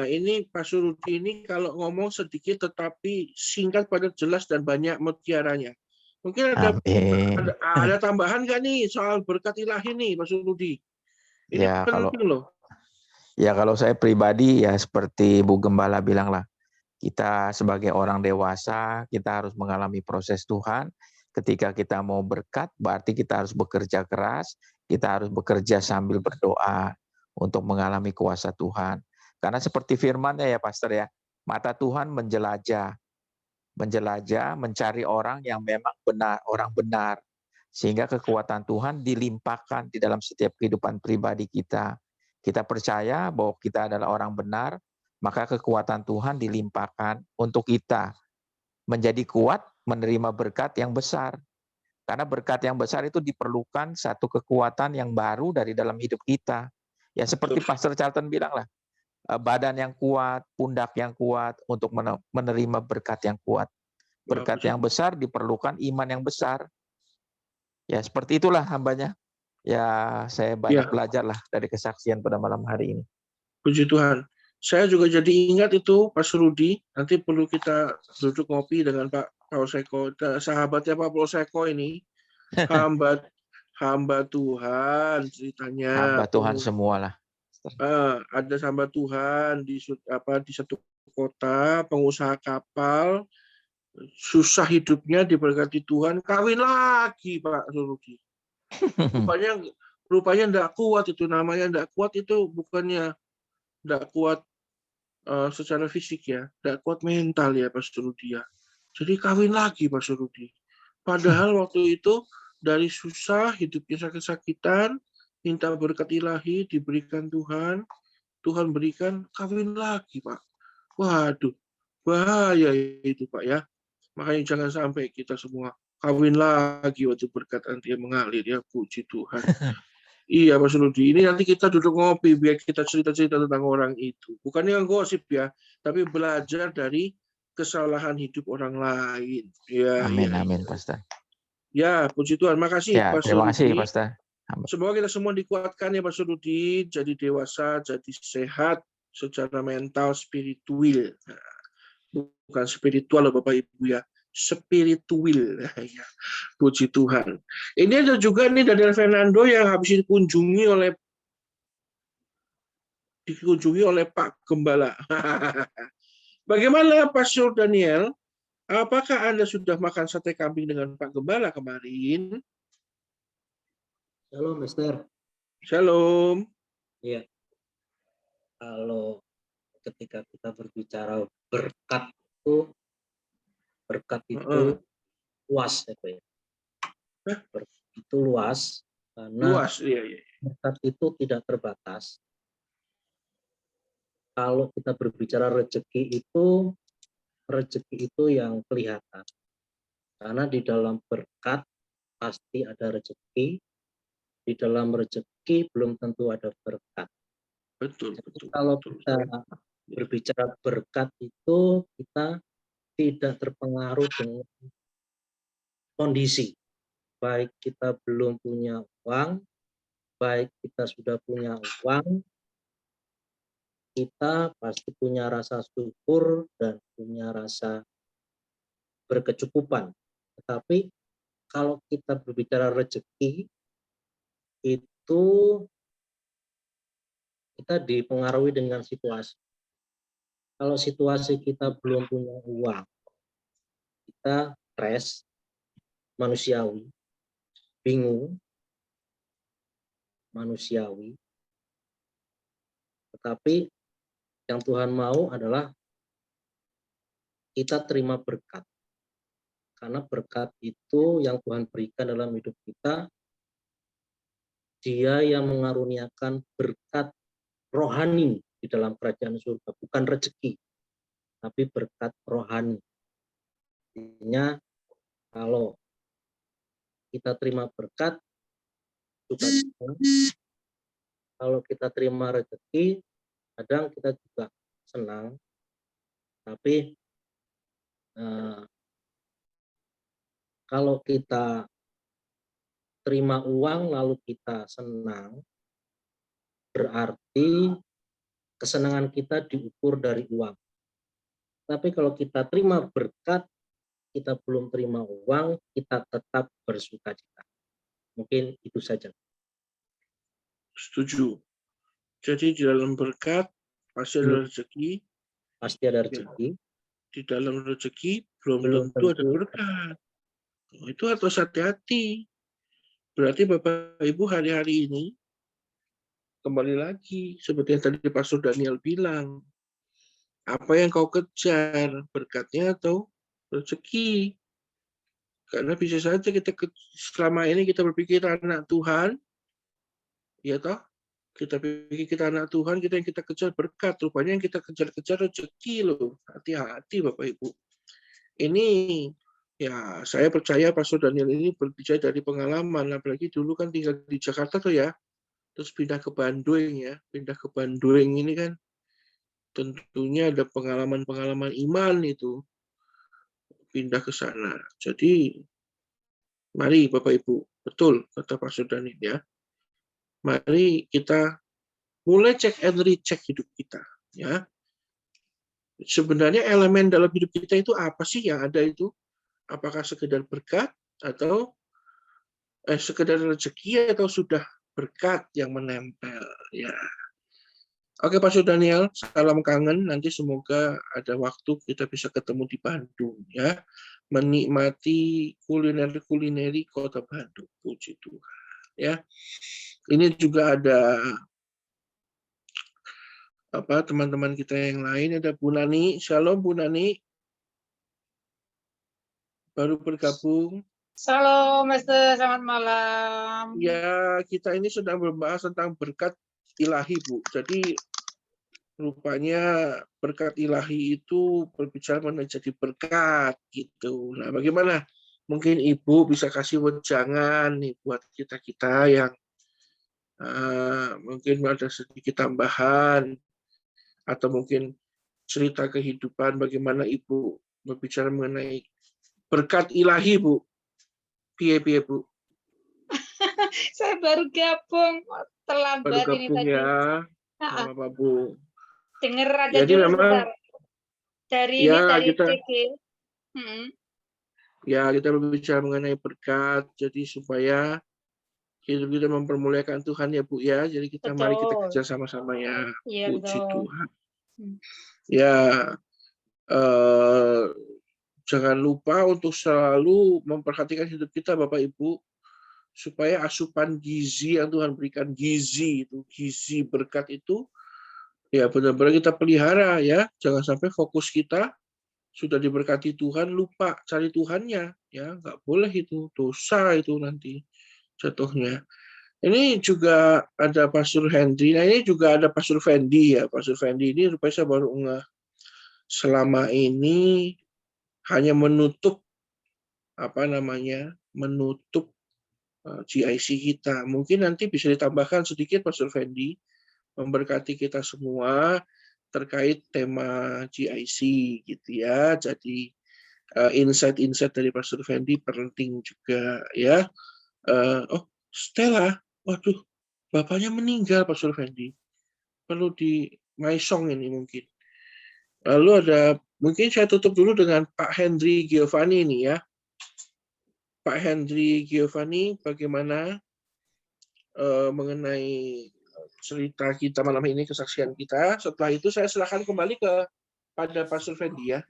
Ini Pastor Rudi ini kalau ngomong sedikit tetapi singkat, padat, jelas, dan banyak mutiaranya. Mungkin ada tambahan nggak nih soal berkat ilahi nih, Pastor Rudi? Ini ya, penting loh. Ya kalau saya pribadi ya seperti Bu Gembala bilang lah, kita sebagai orang dewasa, kita harus mengalami proses Tuhan. Ketika kita mau berkat, berarti kita harus bekerja keras, kita harus bekerja sambil berdoa untuk mengalami kuasa Tuhan. Karena seperti firman-Nya ya Pastor ya, mata Tuhan menjelajah, mencari orang yang memang benar, orang benar. Sehingga kekuatan Tuhan dilimpahkan di dalam setiap kehidupan pribadi kita. Kita percaya bahwa kita adalah orang benar, maka kekuatan Tuhan dilimpahkan untuk kita menjadi kuat menerima berkat yang besar. Karena berkat yang besar itu diperlukan satu kekuatan yang baru dari dalam hidup kita. Ya seperti Pastor Charlton bilang lah, badan yang kuat, pundak yang kuat untuk menerima berkat yang kuat. Berkat yang besar diperlukan iman yang besar. Ya seperti itulah hambanya. Ya saya banyak belajar lah dari kesaksian pada malam hari ini. Puji Tuhan. Saya juga jadi ingat itu Pak Rudi. Nanti perlu kita duduk ngopi dengan Pak Paul Seko, sahabatnya Pak Paul Seko ini. Hamba Tuhan ceritanya. Hamba Tuhan semua lah. Ada hamba Tuhan di satu kota, pengusaha kapal, susah hidupnya, diberkati Tuhan, kawin lagi Pak Rudi. Rupanya enggak kuat itu, namanya enggak kuat itu bukannya enggak kuat secara fisik ya, enggak kuat mental ya Pak Rudi ya. Jadi kawin lagi Pak Rudi. Padahal waktu itu dari susah, hidupnya sakit-sakitan, minta berkat ilahi, diberikan Tuhan, Tuhan berikan, kawin lagi Pak. Waduh, bahaya itu Pak ya. Makanya jangan sampai kita semua kawin lagi waktu berkat nanti mengalir ya, puji Tuhan. Iya Mas Rudi, ini nanti kita duduk ngopi biar kita cerita-cerita tentang orang itu. Bukannya gosip ya, tapi belajar dari kesalahan hidup orang lain. Ya, amin, ya, amin, Pastor. Ya, puji Tuhan. Makasih ya, Pak terima kasih, Rudi. Pastor. Semoga kita semua dikuatkan ya Pak Rudi, jadi dewasa, jadi sehat secara mental, spiritual. Bukan spiritual loh Bapak Ibu ya. Spiritual. Ya, puji Tuhan. Ini ada juga nih Daniel Fernando yang habis dikunjungi oleh Pak Gembala. Bagaimana Pastor Daniel? Apakah Anda sudah makan sate kambing dengan Pak Gembala kemarin? Shalom, Mister. Shalom. Iya. Kalau ketika kita berbicara berkat itu luas ya, Pak. Berkat itu luas karena berkat itu tidak terbatas. Kalau kita berbicara rezeki itu yang kelihatan. Karena di dalam berkat pasti ada rezeki, di dalam rezeki belum tentu ada berkat. Betul, Jadi betul. kalau Betul. kita berbicara berkat itu, kita tidak terpengaruh dengan kondisi. Baik kita belum punya uang, baik kita sudah punya uang, kita pasti punya rasa syukur dan punya rasa berkecukupan. Tetapi kalau kita berbicara rezeki, itu kita dipengaruhi dengan situasi. Kalau situasi kita belum punya uang, kita stres, manusiawi, bingung, manusiawi. Tetapi yang Tuhan mau adalah kita terima berkat. Karena berkat itu yang Tuhan berikan dalam hidup kita, Dia yang mengaruniakan berkat rohani di dalam kerajaan surga, bukan rezeki, tapi berkat rohani. Artinya kalau kita terima berkat, sukacita. Kalau kita terima rezeki, kadang kita juga senang, tapi kalau kita terima uang lalu kita senang, berarti kesenangan kita diukur dari uang. Tapi kalau kita terima berkat, kita belum terima uang, kita tetap bersukacita. Mungkin itu saja. Setuju. Jadi di dalam berkat pasti ada rezeki. Pasti ada rezeki. Di dalam rezeki belum tentu ada berkat. Itu harus hati-hati. Berarti Bapak Ibu hari-hari ini kembali lagi seperti yang tadi Pastor Daniel bilang, apa yang kau kejar, berkatnya atau rezeki? Karena bisa saja kita selama ini kita berpikir anak Tuhan, ya toh, kita pikir kita anak Tuhan, kita yang kita kejar berkat, rupanya yang kita kejar-kejar rezeki loh. Hati-hati Bapak Ibu. Ini ya saya percaya Pastor Daniel ini berbicara dari pengalaman, apalagi dulu kan tinggal di Jakarta tuh ya, terus pindah ke Bandung ya, pindah ke Bandung ini kan tentunya ada pengalaman-pengalaman iman itu pindah ke sana. Jadi mari Bapak Ibu, betul kata Pastor Daniel ya, mari kita mulai cek and recheck hidup kita ya. Sebenarnya elemen dalam hidup kita itu apa sih yang ada itu? Apakah sekedar berkat atau sekedar rezeki atau sudah berkat yang menempel ya. Oke Pastor Daniel, salam kangen, nanti semoga ada waktu kita bisa ketemu di Bandung ya, menikmati kuliner-kulineri kota Bandung, puji Tuhan ya. Ini juga ada apa teman-teman kita yang lain, ada Bu Nani. Shalom Bu Nani, baru bergabung. Shalom, Master. Selamat malam. Ya, kita ini sedang membahas tentang berkat ilahi, Bu. Jadi, rupanya berkat ilahi itu berbicara menjadi berkat, gitu. Nah, bagaimana? Mungkin Ibu bisa kasih wejangan nih buat kita-kita yang mungkin ada sedikit tambahan, atau mungkin cerita kehidupan, bagaimana Ibu berbicara mengenai berkat ilahi, Bu. Piye Bu? Saya baru gabung, terlambat baru gabung ini tadi. Ya, apa Bu? Dengar aja jadi dulu memang, bentar. Dari ya, ini dari kita, CG. Ya, kita berbicara mengenai berkat, jadi supaya hidup kita mempermuliakan Tuhan ya Bu ya. Jadi kita Betul. mari kita kerja sama-sama ya. Iya, Puji betul. Tuhan. Ya, jangan lupa untuk selalu memperhatikan hidup kita Bapak Ibu, supaya asupan gizi yang Tuhan berikan, gizi berkat itu, ya benar-benar kita pelihara ya. Jangan sampai fokus kita sudah diberkati Tuhan, lupa cari Tuhannya, ya nggak boleh itu, dosa itu nanti jatuhnya. Ini juga ada Pastor Hendy, nah ini juga ada Pastor Fendi ya. Pastor Fendi ini rupanya saya baru selama ini hanya menutup menutup GIC kita. Mungkin nanti bisa ditambahkan sedikit Pastor Fendi, memberkati kita semua terkait tema GIC gitu ya. Jadi insight-insight dari Pastor Fendi penting juga ya. Oh, Stella, waduh, bapaknya meninggal Pastor Fendi. Perlu di maisong ini mungkin. Lalu mungkin saya tutup dulu dengan Pak Henry Giovanni ini ya. Pak Henry Giovanni, bagaimana mengenai cerita kita malam ini, kesaksian kita. Setelah itu saya silakan kembali pada Pastor Fendi ya.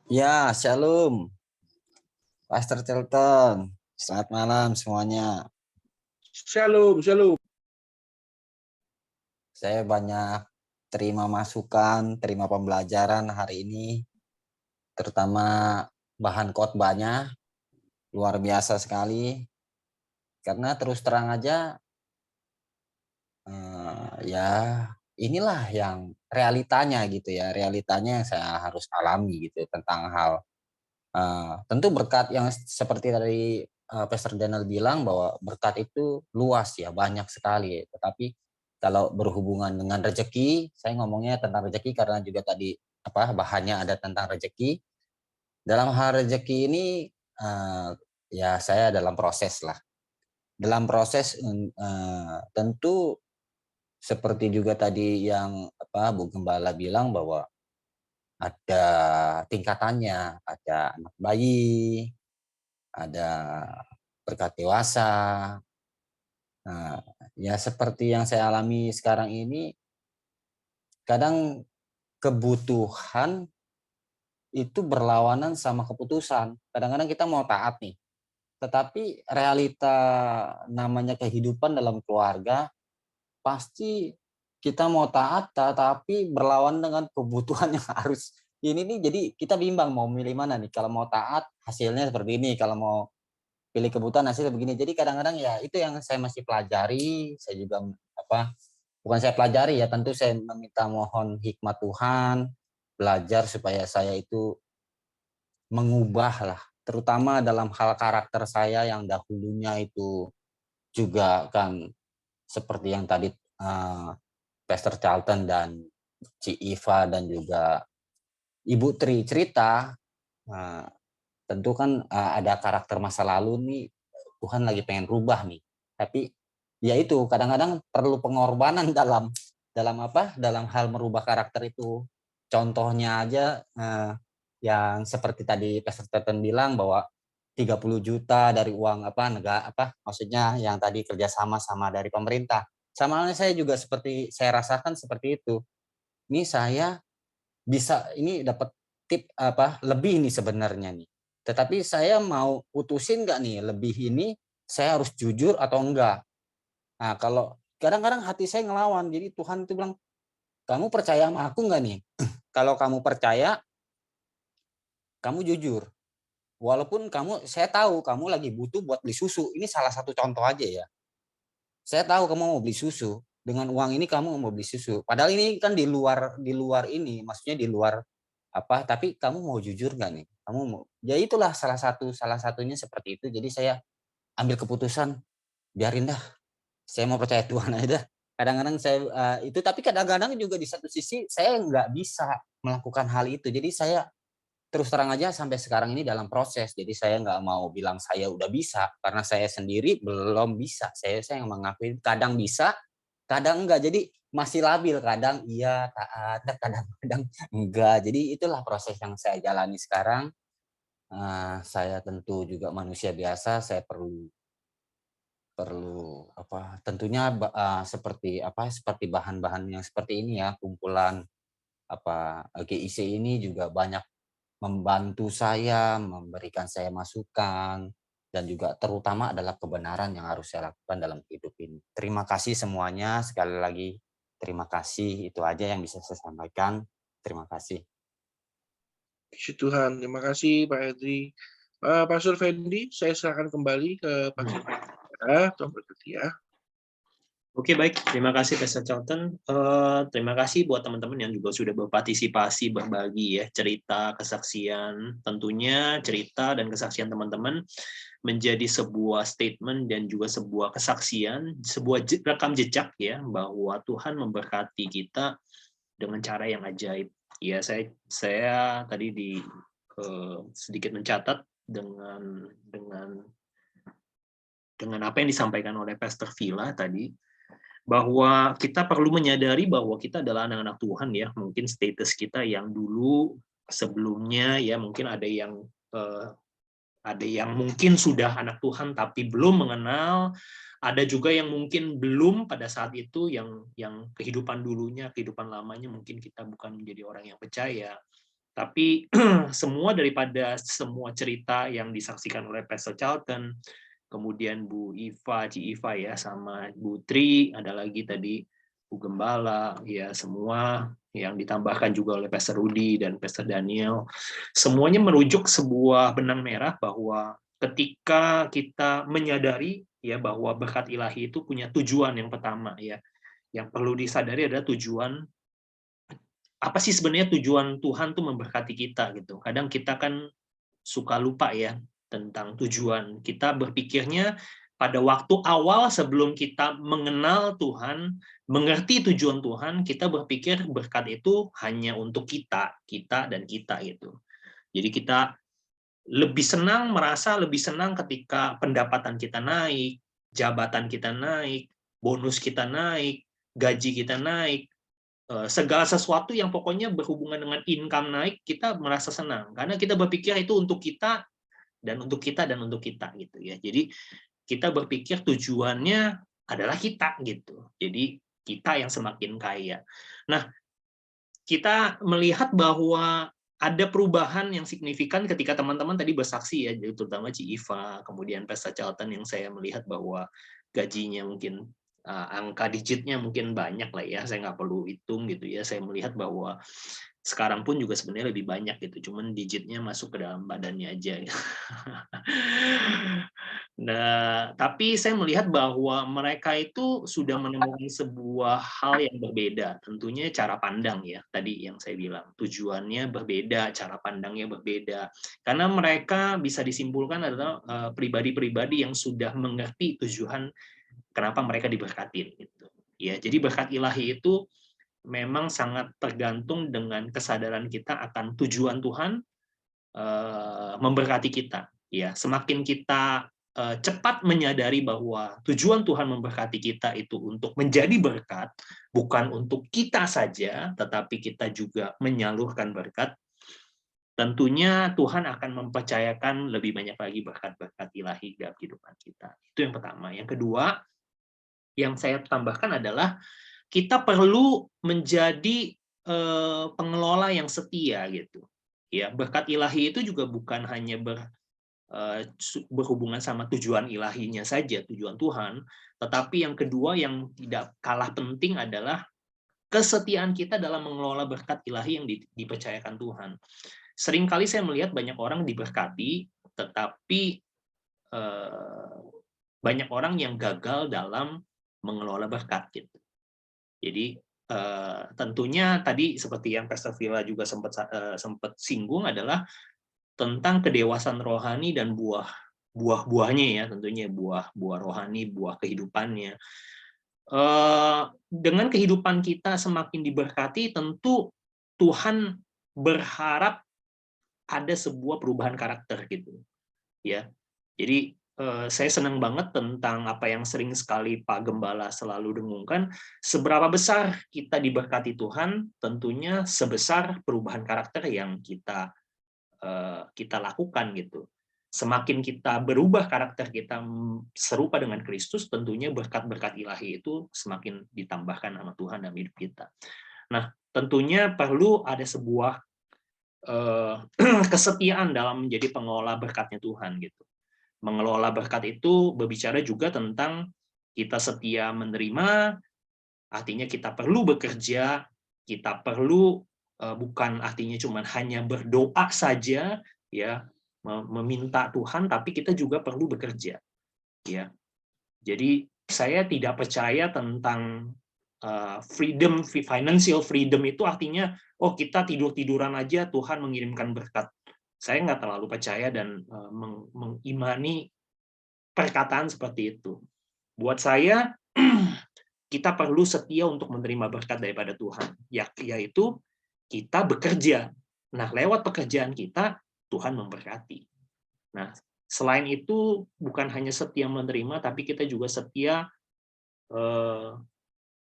Ya, shalom. Pastor Tilton, selamat malam semuanya. Shalom, shalom. Saya banyak terima masukan, terima pembelajaran hari ini, terutama bahan khotbahnya luar biasa sekali. Karena terus terang aja, ya inilah yang realitanya gitu ya, realitanya yang saya harus alami gitu tentang hal. Tentu berkat yang seperti tadi Pastor Daniel bilang bahwa berkat itu luas ya, banyak sekali. Tetapi kalau berhubungan dengan rezeki, saya ngomongnya tentang rezeki karena juga tadi bahannya ada tentang rezeki. Dalam hal rezeki ini ya saya dalam proses lah. Dalam proses tentu seperti juga tadi yang Bu Gembala bilang bahwa ada tingkatannya, ada anak bayi, ada berkat dewasa. Nah, ya seperti yang saya alami sekarang ini, kadang kebutuhan itu berlawanan sama keputusan. Kadang-kadang kita mau taat nih, tetapi realita namanya kehidupan dalam keluarga, pasti kita mau taat, tapi berlawan dengan kebutuhan yang harus ini nih. Jadi kita bimbang mau milih mana nih. Kalau mau taat hasilnya seperti ini, kalau mau pilih kebutuhan hasilnya begini. Jadi kadang-kadang ya itu yang saya masih pelajari. Saya juga bukan saya pelajari ya, tentu saya meminta mohon hikmat Tuhan, belajar supaya saya itu mengubah lah, terutama dalam hal karakter saya yang dahulunya itu juga kan seperti yang tadi Pastor Charlton dan Ci Iva dan juga Ibu Tri cerita, tentu kan ada karakter masa lalu nih, Tuhan lagi pengen rubah nih. Tapi ya itu kadang-kadang perlu pengorbanan dalam hal merubah karakter itu. Contohnya aja yang seperti tadi Pastor Charlton bilang bahwa 30 juta dari uang maksudnya yang tadi kerjasama sama dari pemerintah. Sama halnya saya juga saya rasakan seperti itu. Ini saya bisa ini dapat tip lebih nih sebenarnya nih. Tetapi saya mau putusin nggak nih lebih ini, saya harus jujur atau enggak. Nah kalau kadang-kadang hati saya ngelawan, jadi Tuhan itu bilang, kamu percaya sama aku nggak nih? Kalau kamu percaya, kamu jujur. Walaupun saya tahu kamu lagi butuh buat beli susu. Ini salah satu contoh aja ya. Saya tahu kamu mau beli susu, dengan uang ini kamu mau beli susu. Padahal ini kan di luar ini, maksudnya di luar tapi kamu mau jujur nggak nih? Kamu mau? Ya itulah salah satunya seperti itu. Jadi saya ambil keputusan, biarin dah. Saya mau percaya Tuhan aja. Kadang-kadang saya itu, tapi kadang-kadang juga di satu sisi saya nggak bisa melakukan hal itu. Jadi saya terus terang aja sampai sekarang ini dalam proses. Jadi saya nggak mau bilang saya udah bisa, karena saya sendiri belum bisa. Saya yang mengakui kadang bisa, kadang enggak. Jadi masih labil, kadang iya taat, kadang-kadang enggak. Jadi itulah proses yang saya jalani sekarang. Saya tentu juga manusia biasa, saya perlu tentunya seperti bahan-bahan yang seperti ini ya, kumpulan GIC ini juga banyak membantu saya, memberikan saya masukan, dan juga terutama adalah kebenaran yang harus saya lakukan dalam hidup ini. Terima kasih semuanya, sekali lagi terima kasih, itu aja yang bisa saya sampaikan. Terima kasih. Puji Tuhan, terima kasih Pak Henry. Pastor Fendi, saya serahkan kembali ke Pak Tuhan berkati ya. Oke, baik. Terima kasih, Pastor Charlton. Terima kasih buat teman-teman yang juga sudah berpartisipasi, berbagi ya cerita, kesaksian. Tentunya cerita dan kesaksian teman-teman menjadi sebuah statement dan juga sebuah kesaksian, sebuah rekam jejak ya bahwa Tuhan memberkati kita dengan cara yang ajaib. Ya, saya tadi sedikit mencatat dengan apa yang disampaikan oleh Pastor Villa tadi, bahwa kita perlu menyadari bahwa kita adalah anak-anak Tuhan ya. Mungkin status kita yang dulu sebelumnya ya, mungkin ada yang mungkin sudah anak Tuhan tapi belum mengenal, ada juga yang mungkin belum pada saat itu, yang kehidupan dulunya, kehidupan lamanya mungkin kita bukan menjadi orang yang percaya. Tapi semua cerita yang disaksikan oleh Pastor Charlton, kemudian Bu Iva, Ci Iva ya, sama Bu Tri, ada lagi tadi Bu Gembala, ya semua yang ditambahkan juga oleh Pastor Rudy dan Pastor Daniel, semuanya merujuk sebuah benang merah bahwa ketika kita menyadari ya bahwa berkat ilahi itu punya tujuan yang pertama ya, yang perlu disadari adalah tujuan. Apa sih sebenarnya tujuan Tuhan tuh memberkati kita gitu. Kadang kita kan suka lupa ya tentang tujuan. Kita berpikirnya pada waktu awal sebelum kita mengenal Tuhan, mengerti tujuan Tuhan, kita berpikir berkat itu hanya untuk kita dan kita gitu. Jadi kita merasa lebih senang ketika pendapatan kita naik, jabatan kita naik, bonus kita naik, gaji kita naik, segala sesuatu yang pokoknya berhubungan dengan income naik, kita merasa senang karena kita berpikir itu untuk kita dan untuk kita dan untuk kita gitu ya. Jadi kita berpikir tujuannya adalah kita gitu. Jadi kita yang semakin kaya. Nah, kita melihat bahwa ada perubahan yang signifikan ketika teman-teman tadi bersaksi ya, terutama Ci Iva, kemudian Pastor Charlton, yang saya melihat bahwa gajinya mungkin angka digitnya mungkin banyak lah ya, saya nggak perlu hitung gitu ya. Saya melihat bahwa sekarang pun juga sebenarnya lebih banyak gitu, cuman digitnya masuk ke dalam badannya aja. Nah, tapi saya melihat bahwa mereka itu sudah menemukan sebuah hal yang berbeda, tentunya cara pandang ya, tadi yang saya bilang, tujuannya berbeda, cara pandangnya berbeda, karena mereka bisa disimpulkan adalah pribadi-pribadi yang sudah mengerti tujuan kenapa mereka diberkati gitu. Ya, jadi berkat ilahi itu memang sangat tergantung dengan kesadaran kita akan tujuan Tuhan memberkati kita. Ya, semakin kita cepat menyadari bahwa tujuan Tuhan memberkati kita itu untuk menjadi berkat, bukan untuk kita saja, tetapi kita juga menyalurkan berkat, tentunya Tuhan akan mempercayakan lebih banyak lagi berkat-berkat ilahi dalam kehidupan kita. Itu yang pertama. Yang kedua, yang saya tambahkan adalah kita perlu menjadi pengelola yang setia gitu. Ya, berkat ilahi itu juga bukan hanya berhubungan sama tujuan ilahinya saja, tujuan Tuhan, tetapi yang kedua yang tidak kalah penting adalah kesetiaan kita dalam mengelola berkat ilahi yang dipercayakan Tuhan. Seringkali saya melihat banyak orang diberkati, tetapi banyak orang yang gagal dalam mengelola berkat gitu. Jadi tentunya tadi seperti yang Pastor Villa juga sempat singgung adalah tentang kedewasaan rohani dan buah-buahnya ya, tentunya buah rohani, buah kehidupannya. Dengan kehidupan kita semakin diberkati, tentu Tuhan berharap ada sebuah perubahan karakter gitu. Ya. Jadi saya senang banget tentang apa yang sering sekali Pak Gembala selalu dengungkan, seberapa besar kita diberkati Tuhan, tentunya sebesar perubahan karakter yang kita lakukan gitu. Semakin kita berubah karakter kita serupa dengan Kristus, tentunya berkat-berkat ilahi itu semakin ditambahkan sama Tuhan dalam hidup kita. Nah, tentunya perlu ada sebuah kesetiaan dalam menjadi pengelola berkatnya Tuhan gitu. Mengelola berkat itu berbicara juga tentang kita setia menerima, artinya kita perlu bekerja, kita perlu bukan artinya cuma hanya berdoa saja ya, meminta Tuhan, tapi kita juga perlu bekerja ya. Jadi saya tidak percaya tentang freedom, financial freedom itu artinya, oh kita tidur-tiduran aja Tuhan mengirimkan berkat. Saya nggak terlalu percaya dan mengimani perkataan seperti itu. Buat saya, kita perlu setia untuk menerima berkat daripada Tuhan, yaitu kita bekerja. Nah, lewat pekerjaan kita, Tuhan memberkati. Nah, selain itu, bukan hanya setia menerima, tapi kita juga setia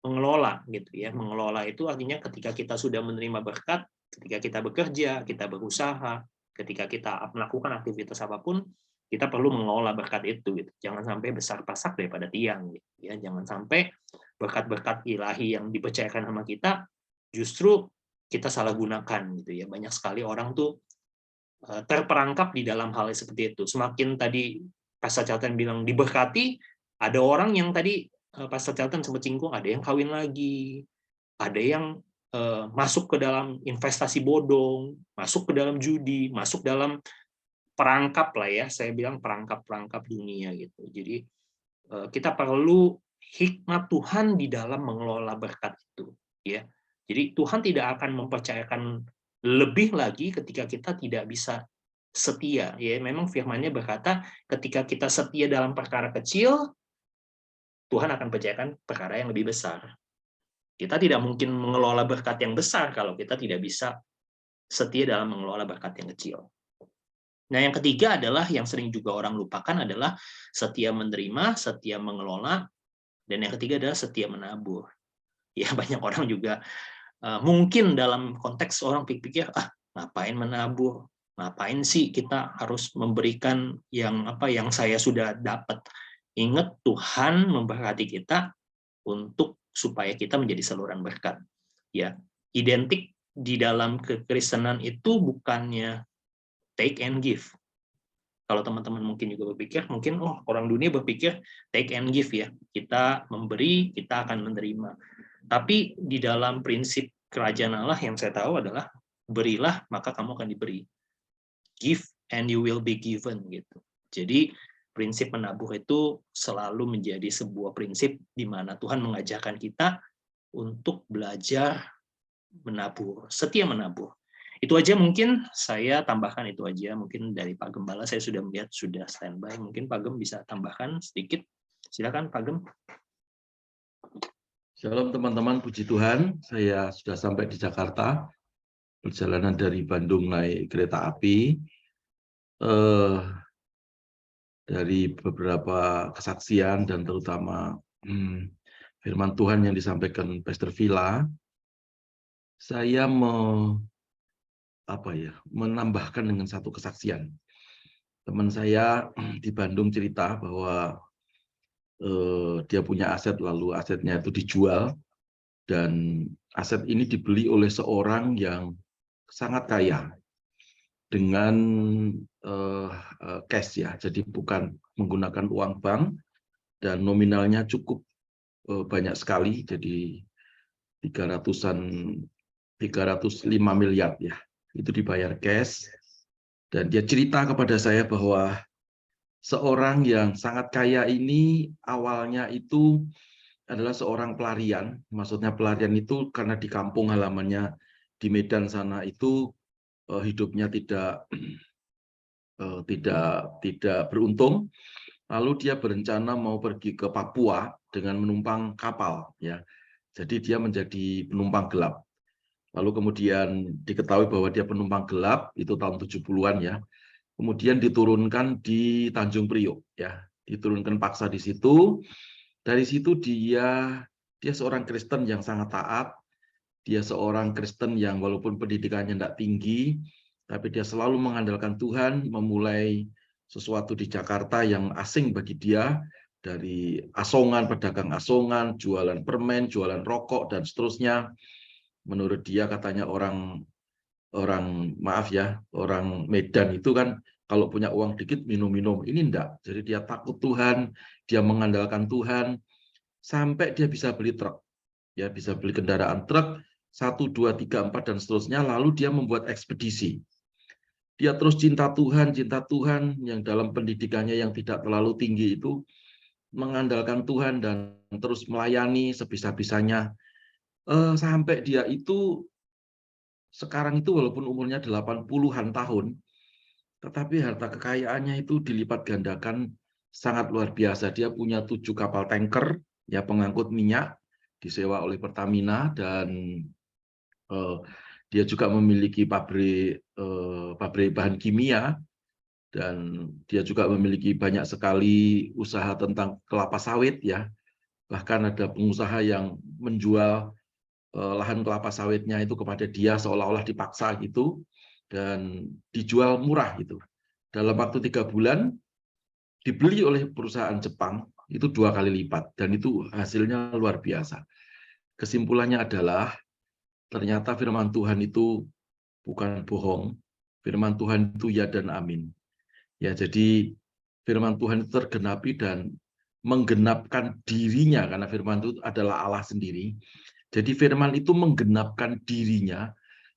mengelola, gitu ya. Mengelola itu artinya ketika kita sudah menerima berkat, ketika kita bekerja, kita berusaha, ketika kita melakukan aktivitas apapun, kita perlu mengelola berkat itu, gitu. Jangan sampai besar pasak daripada tiang, gitu ya. Jangan sampai berkat-berkat ilahi yang dipercayakan sama kita justru kita salah gunakan, gitu ya. Banyak sekali orang tuh terperangkap di dalam hal seperti itu. Semakin tadi Pastor Charlton bilang diberkati, ada orang yang tadi Pastor Charlton sempat singgung, ada yang kawin lagi, ada yang masuk ke dalam investasi bodong, masuk ke dalam judi, masuk dalam perangkap lah ya, saya bilang perangkap-perangkap dunia gitu. Jadi kita perlu hikmat Tuhan di dalam mengelola berkat itu, ya. Jadi Tuhan tidak akan mempercayakan lebih lagi ketika kita tidak bisa setia, ya. Memang firman-Nya berkata, ketika kita setia dalam perkara kecil, Tuhan akan percayakan perkara yang lebih besar. Kita tidak mungkin mengelola berkat yang besar kalau kita tidak bisa setia dalam mengelola berkat yang kecil. Nah, yang ketiga adalah yang sering juga orang lupakan adalah setia menerima, setia mengelola, dan yang ketiga adalah setia menabur. Ya, banyak orang juga mungkin dalam konteks orang pikir, ngapain menabur? Ngapain sih kita harus memberikan yang saya sudah dapat? Ingat, Tuhan memberkati kita untuk supaya kita menjadi saluran berkat. Ya, identik di dalam kekristenan itu bukannya take and give. Kalau teman-teman mungkin juga berpikir, mungkin orang dunia berpikir take and give ya. Kita memberi, kita akan menerima. Tapi di dalam prinsip kerajaan Allah yang saya tahu adalah berilah maka kamu akan diberi. Give and you will be given gitu. Jadi prinsip menabur itu selalu menjadi sebuah prinsip di mana Tuhan mengajarkan kita untuk belajar menabur, setia menabur. Itu aja mungkin saya tambahkan itu aja. Mungkin dari Pak Gembala saya sudah melihat sudah standby. Mungkin Pak Gem bisa tambahkan sedikit. Silakan Pak Gem. Shalom teman-teman, puji Tuhan. Saya sudah sampai di Jakarta. Perjalanan dari Bandung naik kereta api. Dari beberapa kesaksian dan terutama firman Tuhan yang disampaikan Pastor Villa, saya menambahkan dengan satu kesaksian. Teman saya di Bandung cerita bahwa dia punya aset, lalu asetnya itu dijual, dan aset ini dibeli oleh seorang yang sangat kaya dengan cash ya, jadi bukan menggunakan uang bank, dan nominalnya cukup banyak sekali, jadi 305 miliar ya, itu dibayar cash. Dan dia cerita kepada saya bahwa seorang yang sangat kaya ini awalnya itu adalah seorang pelarian. Maksudnya pelarian itu karena di kampung halamannya di Medan sana itu hidupnya tidak beruntung. Lalu dia berencana mau pergi ke Papua dengan menumpang kapal ya. Jadi dia menjadi penumpang gelap. Lalu kemudian diketahui bahwa dia penumpang gelap itu tahun 70-an ya. Kemudian diturunkan di Tanjung Priok ya. Diturunkan paksa di situ. Dari situ dia seorang Kristen yang sangat taat. Dia seorang Kristen yang walaupun pendidikannya tidak tinggi, tapi dia selalu mengandalkan Tuhan, memulai sesuatu di Jakarta yang asing bagi dia, dari asongan, pedagang asongan, jualan permen, jualan rokok, dan seterusnya. Menurut dia katanya orang Medan itu kan kalau punya uang dikit minum-minum, ini enggak. Jadi dia takut Tuhan, dia mengandalkan Tuhan, sampai dia bisa beli truk. Ya, bisa beli kendaraan truk, 1, 2, 3, 4, dan seterusnya, lalu dia membuat ekspedisi. Dia terus cinta Tuhan yang dalam pendidikannya yang tidak terlalu tinggi itu, mengandalkan Tuhan dan terus melayani sebisa-bisanya sampai dia itu sekarang itu walaupun umurnya 80-an tahun, tetapi harta kekayaannya itu dilipat gandakan sangat luar biasa. Dia punya 7 kapal tanker ya pengangkut minyak disewa oleh Pertamina, dan dia juga memiliki pabrik bahan kimia, dan dia juga memiliki banyak sekali usaha tentang kelapa sawit ya. Bahkan ada pengusaha yang menjual lahan kelapa sawitnya itu kepada dia seolah-olah dipaksa gitu, dan dijual murah gitu. Dalam waktu 3 bulan dibeli oleh perusahaan Jepang itu 2 kali lipat, dan itu hasilnya luar biasa. Kesimpulannya adalah ternyata firman Tuhan itu bukan bohong. Firman Tuhan itu ya dan amin. Ya, jadi firman Tuhan itu tergenapi dan menggenapkan dirinya, karena firman itu adalah Allah sendiri. Jadi firman itu menggenapkan dirinya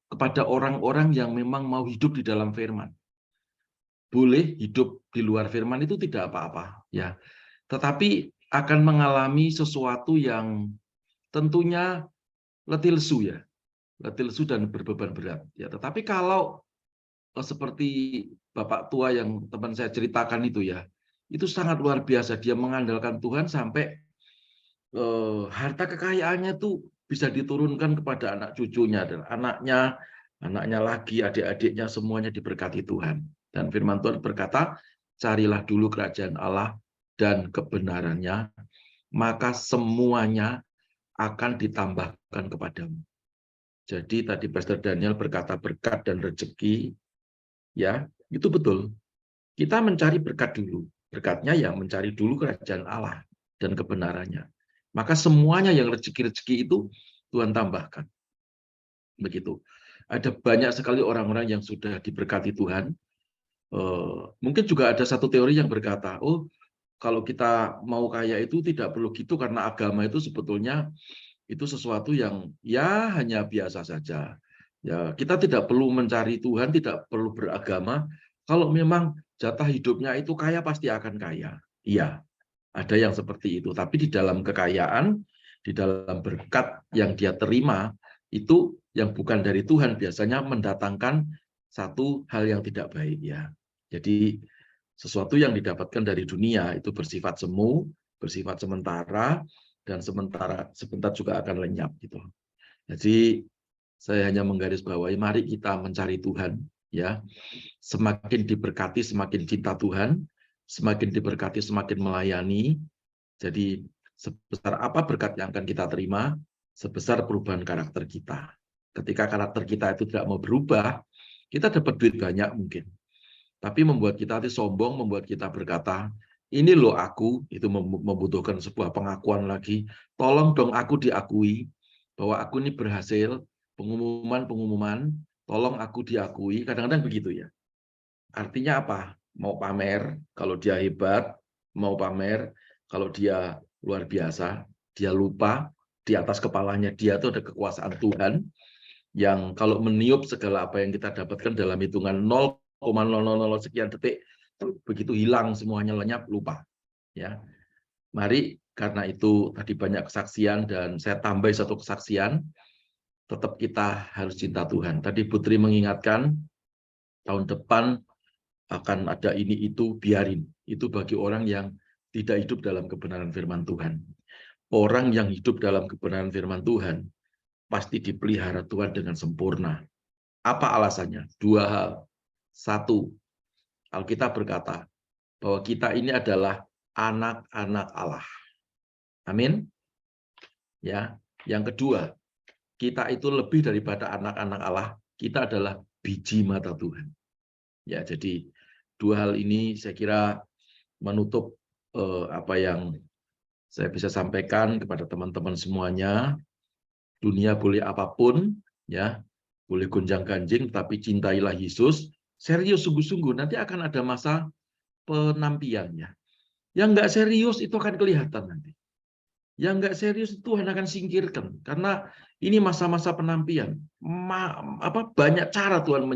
kepada orang-orang yang memang mau hidup di dalam firman. Boleh hidup di luar firman itu tidak apa-apa ya. Tetapi akan mengalami sesuatu yang tentunya letih lesu ya. Letih lesu dan berbeban berat ya. Tetapi kalau seperti Bapak tua yang teman saya ceritakan itu ya, itu sangat luar biasa. Dia mengandalkan Tuhan sampai harta kekayaannya tuh bisa diturunkan kepada anak cucunya, dan anaknya lagi, adik-adiknya semuanya diberkati Tuhan. Dan firman Tuhan berkata, carilah dulu kerajaan Allah dan kebenarannya, maka semuanya akan ditambahkan kepadamu. Jadi tadi Pastor Daniel berkata berkat dan rezeki, ya itu betul. Kita mencari berkat dulu. Berkatnya ya mencari dulu kerajaan Allah dan kebenarannya. Maka semuanya yang rezeki-rezeki itu Tuhan tambahkan. Begitu. Ada banyak sekali orang-orang yang sudah diberkati Tuhan. Mungkin juga ada satu teori yang berkata, oh kalau kita mau kaya itu tidak perlu gitu, karena agama itu sebetulnya itu sesuatu yang ya hanya biasa saja. Ya, kita tidak perlu mencari Tuhan, tidak perlu beragama. Kalau memang jatah hidupnya itu kaya, pasti akan kaya. Iya. Ada yang seperti itu, tapi di dalam kekayaan, di dalam berkat yang dia terima, itu yang bukan dari Tuhan biasanya mendatangkan satu hal yang tidak baik ya. Jadi sesuatu yang didapatkan dari dunia itu bersifat semu, bersifat sementara, dan sebentar juga akan lenyap gitu. Jadi saya hanya menggarisbawahi, mari kita mencari Tuhan ya. Semakin diberkati, semakin cinta Tuhan. Semakin diberkati, semakin melayani. Jadi sebesar apa berkat yang akan kita terima, sebesar perubahan karakter kita. Ketika karakter kita itu tidak mau berubah, kita dapat duit banyak mungkin. Tapi membuat kita sombong, membuat kita berkata, ini loh aku, itu membutuhkan sebuah pengakuan lagi. Tolong dong aku diakui, bahwa aku ini berhasil, pengumuman, tolong aku diakui. Kadang-kadang begitu ya. Artinya apa? Mau pamer kalau dia hebat, mau pamer kalau dia luar biasa, dia lupa di atas kepalanya dia itu ada kekuasaan Tuhan yang kalau meniup segala apa yang kita dapatkan dalam hitungan 0,000 sekian detik, begitu hilang semuanya, lenyap, lupa. Ya, mari karena itu tadi banyak kesaksian dan saya tambah satu kesaksian, tetap kita harus cinta Tuhan. Tadi Putri mengingatkan tahun depan akan ada ini itu, biarin. Itu bagi orang yang tidak hidup dalam kebenaran firman Tuhan. Orang yang hidup dalam kebenaran firman Tuhan pasti dipelihara Tuhan dengan sempurna. Apa alasannya? 2 hal. 1, Alkitab berkata bahwa kita ini adalah anak-anak Allah. Amin. Ya. Yang kedua, kita itu lebih daripada anak-anak Allah. Kita adalah biji mata Tuhan. Ya, jadi 2 hal ini saya kira menutup apa yang saya bisa sampaikan kepada teman-teman semuanya. Dunia boleh apapun, ya, boleh gonjang-ganjing, tapi cintailah Yesus. Serius sungguh-sungguh, nanti akan ada masa penampiannya. Yang nggak serius itu akan kelihatan nanti. Yang nggak serius Tuhan akan singkirkan, karena ini masa-masa penampian. Banyak cara Tuhan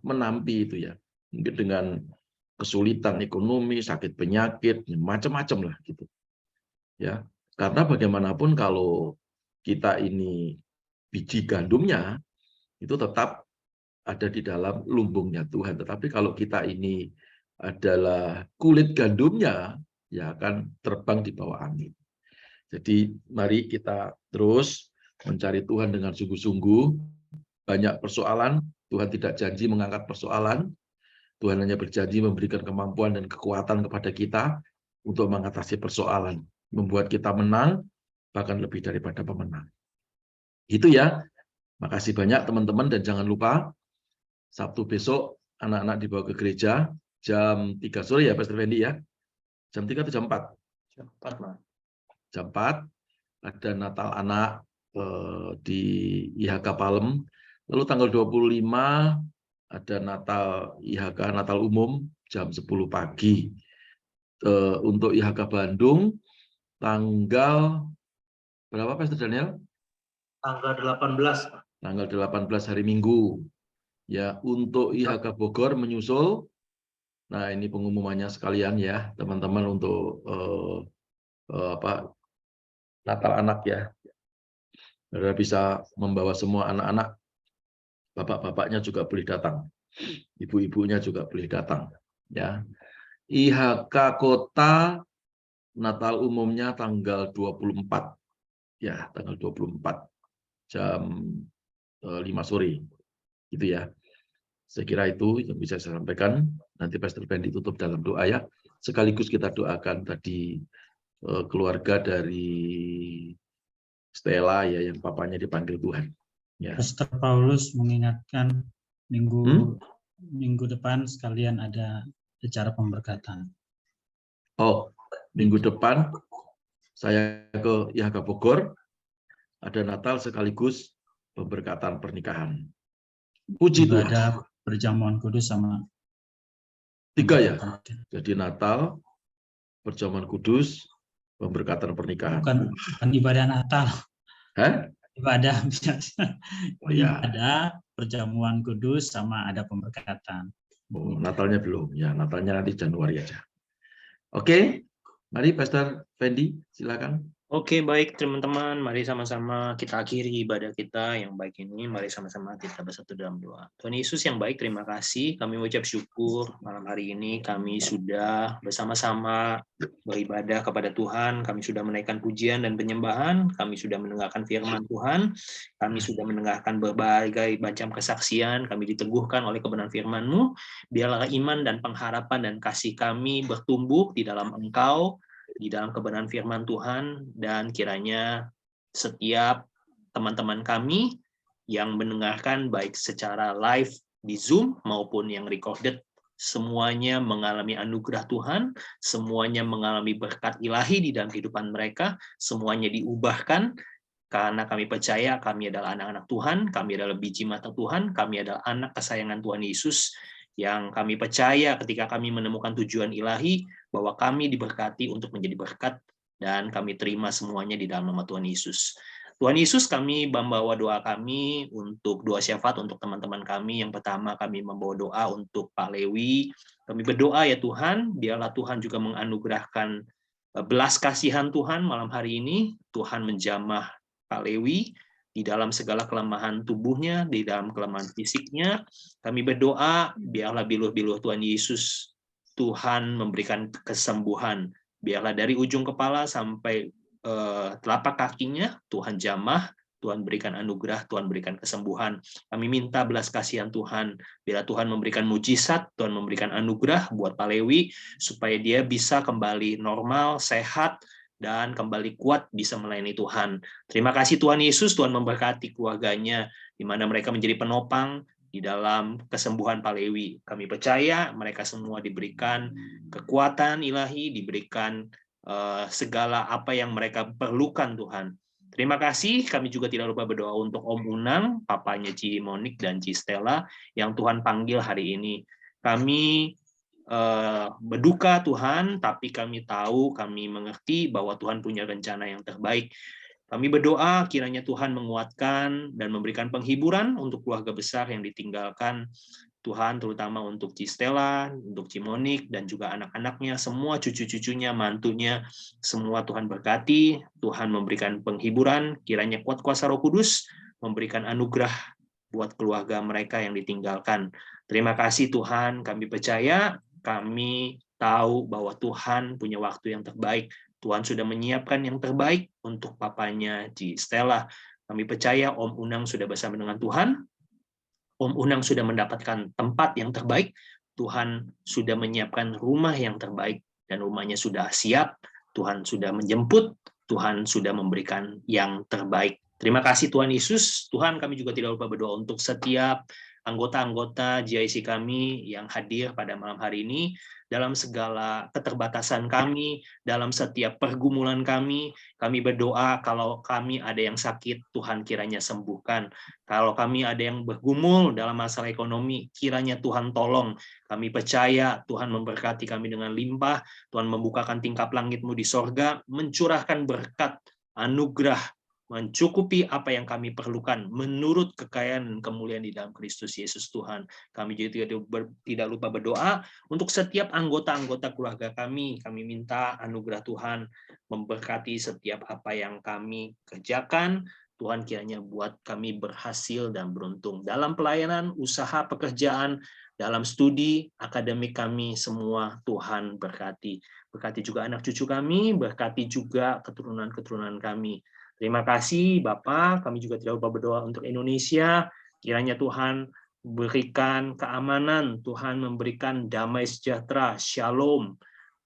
menampi itu ya. Mungkin dengan kesulitan ekonomi, sakit penyakit, macam-macam lah gitu. Ya, karena bagaimanapun kalau kita ini biji gandumnya itu tetap ada di dalam lumbungnya Tuhan. Tetapi kalau kita ini adalah kulit gandumnya, ya akan terbang di bawah angin. Jadi mari kita terus mencari Tuhan dengan sungguh-sungguh. Banyak persoalan, Tuhan tidak janji mengangkat persoalan. Tuhan hanya berjanji memberikan kemampuan dan kekuatan kepada kita untuk mengatasi persoalan. Membuat kita menang, bahkan lebih daripada pemenang. Itu ya. Makasih banyak teman-teman, dan jangan lupa Sabtu besok anak-anak dibawa ke gereja jam 3 sore ya Pastor Fendi ya. Jam 3 atau jam 4? Jam 4, Mas. Jam 4 ada Natal anak di IHK Palem. Lalu tanggal 25 ada Natal IHK Natal umum jam 10 pagi. Untuk IHK Bandung tanggal berapa Pastor Daniel? Tanggal 18. Tanggal 18 hari Minggu. Ya, untuk IHK Bogor menyusul. Nah, ini pengumumannya sekalian ya, teman-teman, untuk Natal anak ya. Saudara bisa membawa semua anak-anak, bapak-bapaknya juga boleh datang, ibu-ibunya juga boleh datang. Ya, IHK Kota Natal umumnya tanggal 24, ya tanggal 24 jam 5 sore, gitu ya. Saya kira itu yang bisa saya sampaikan. Nanti Pastor Fendi tutup dalam doa ya. Sekaligus kita doakan tadi keluarga dari Stella ya, yang papanya dipanggil Tuhan. Ya. Pastor Paulus mengingatkan minggu depan sekalian ada acara pemberkatan. Oh, minggu depan saya ke IHK Bogor, ada Natal sekaligus pemberkatan pernikahan. Puji Tuhan. Ada perjamuan kudus sama 3 ya. Jadi Natal, perjamuan kudus, pemberkatan pernikahan. Bukan ibadah Natal. Hah? Ibadah biasa. Oh, ya. Ada perjamuan kudus sama ada pemberkatan. Oh, Natalnya belum. Ya, Natalnya nanti Januari aja. Oke, mari Pastor Fendi, silakan. Oke, baik teman-teman, mari sama-sama kita akhiri ibadah kita yang baik ini. Mari sama-sama kita bersatu dalam doa. Tuhan Yesus yang baik, terima kasih. Kami mengucap syukur malam hari ini kami sudah bersama-sama beribadah kepada Tuhan. Kami sudah menaikkan pujian dan penyembahan. Kami sudah mendengarkan firman Tuhan. Kami sudah mendengarkan berbagai macam kesaksian. Kami diteguhkan oleh kebenaran firman-Mu. Biarlah iman dan pengharapan dan kasih kami bertumbuh di dalam Engkau, di dalam kebenaran firman Tuhan, dan kiranya setiap teman-teman kami yang mendengarkan baik secara live di Zoom maupun yang recorded, semuanya mengalami anugerah Tuhan, semuanya mengalami berkat ilahi di dalam kehidupan mereka, semuanya diubahkan, karena kami percaya kami adalah anak-anak Tuhan, kami adalah biji mata Tuhan, kami adalah anak kesayangan Tuhan Yesus, yang kami percaya ketika kami menemukan tujuan ilahi, bahwa kami diberkati untuk menjadi berkat, dan kami terima semuanya di dalam nama Tuhan Yesus. Tuhan Yesus, kami membawa doa kami untuk doa syafaat untuk teman-teman kami. Yang pertama, kami membawa doa untuk Pak Lewi. Kami berdoa ya Tuhan, biarlah Tuhan juga menganugerahkan belas kasihan Tuhan malam hari ini. Tuhan menjamah Pak Lewi di dalam segala kelemahan tubuhnya, di dalam kelemahan fisiknya. Kami berdoa, biarlah biluh-biluh Tuhan Yesus, Tuhan memberikan kesembuhan. Biarlah dari ujung kepala sampai telapak kakinya, Tuhan jamah, Tuhan berikan anugerah, Tuhan berikan kesembuhan. Kami minta belas kasihan Tuhan, biarlah Tuhan memberikan mujizat, Tuhan memberikan anugerah buat Pak Lewi, supaya dia bisa kembali normal, sehat, dan kembali kuat bisa melayani Tuhan. Terima kasih Tuhan Yesus, Tuhan memberkati keluarganya, di mana mereka menjadi penopang di dalam kesembuhan Pak Lewi. Kami percaya mereka semua diberikan kekuatan ilahi, diberikan segala apa yang mereka perlukan Tuhan. Terima kasih, kami juga tidak lupa berdoa untuk Om Unang, papanya Ci Monik dan Ci Stella, yang Tuhan panggil hari ini. Kami berduka Tuhan, tapi kami tahu, kami mengerti bahwa Tuhan punya rencana yang terbaik. Kami berdoa kiranya Tuhan menguatkan dan memberikan penghiburan untuk keluarga besar yang ditinggalkan. Tuhan, terutama untuk Ci Stella, untuk Ci Monik, dan juga anak-anaknya, semua cucu-cucunya, mantunya, semua Tuhan berkati, Tuhan memberikan penghiburan, kiranya kuat kuasa Roh Kudus, memberikan anugerah buat keluarga mereka yang ditinggalkan. Terima kasih Tuhan, kami percaya, kami tahu bahwa Tuhan punya waktu yang terbaik. Tuhan sudah menyiapkan yang terbaik untuk papanya Ci Stella. Kami percaya Om Unang sudah bersama dengan Tuhan, Om Unang sudah mendapatkan tempat yang terbaik, Tuhan sudah menyiapkan rumah yang terbaik, dan rumahnya sudah siap, Tuhan sudah menjemput, Tuhan sudah memberikan yang terbaik. Terima kasih Tuhan Yesus. Tuhan, kami juga tidak lupa berdoa untuk setiap anggota-anggota GIC kami yang hadir pada malam hari ini, dalam segala keterbatasan kami, dalam setiap pergumulan kami berdoa kalau kami ada yang sakit, Tuhan kiranya sembuhkan. Kalau kami ada yang bergumul dalam masalah ekonomi, kiranya Tuhan tolong. Kami percaya Tuhan memberkati kami dengan limpah, Tuhan membukakan tingkap langit-Mu di sorga, mencurahkan berkat, anugerah, mencukupi apa yang kami perlukan menurut kekayaan dan kemuliaan di dalam Kristus Yesus Tuhan. Kami juga tidak lupa berdoa untuk setiap anggota-anggota keluarga kami. Kami minta anugerah Tuhan memberkati setiap apa yang kami kerjakan. Tuhan kiranya buat kami berhasil dan beruntung dalam pelayanan, usaha, pekerjaan, dalam studi, akademik kami semua. Tuhan berkati. Berkati juga anak cucu kami, berkati juga keturunan-keturunan kami. Terima kasih Bapak, kami juga tidak lupa berdoa untuk Indonesia, kiranya Tuhan berikan keamanan, Tuhan memberikan damai sejahtera, shalom,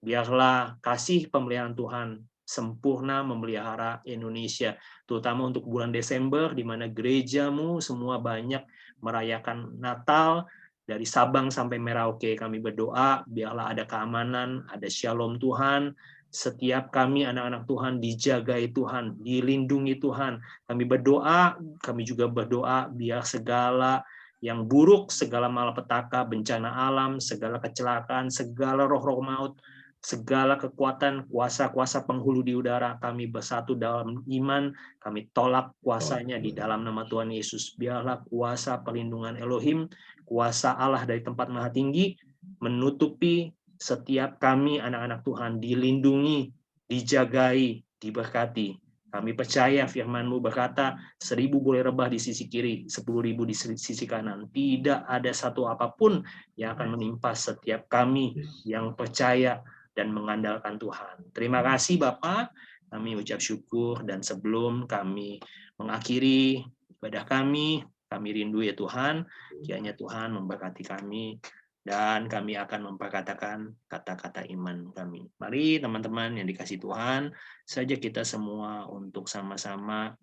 biarlah kasih pemeliharaan Tuhan sempurna memelihara Indonesia, terutama untuk bulan Desember, di mana gerejamu semua banyak merayakan Natal, dari Sabang sampai Merauke kami berdoa, biarlah ada keamanan, ada shalom Tuhan, setiap kami anak-anak Tuhan dijagai Tuhan, dilindungi Tuhan. Kami berdoa, kami juga berdoa biar segala yang buruk, segala malapetaka, bencana alam, segala kecelakaan, segala roh-roh maut, segala kekuatan, kuasa-kuasa penghulu di udara, kami bersatu dalam iman, kami tolak kuasanya di dalam nama Tuhan Yesus. Biarlah kuasa perlindungan Elohim, kuasa Allah dari tempat maha tinggi, menutupi setiap kami anak-anak Tuhan, dilindungi, dijagai, diberkati. Kami percaya firman-Mu berkata, 1.000 boleh rebah di sisi kiri, 10.000 di sisi kanan. Tidak ada satu apapun yang akan menimpa setiap kami yang percaya dan mengandalkan Tuhan. Terima kasih Bapak, kami ucap syukur, dan sebelum kami mengakhiri ibadah kami rindu ya Tuhan, kiranya Tuhan memberkati kami, dan kami akan memperkatakan kata-kata iman kami. Mari teman-teman yang dikasih Tuhan, saja kita semua untuk sama-sama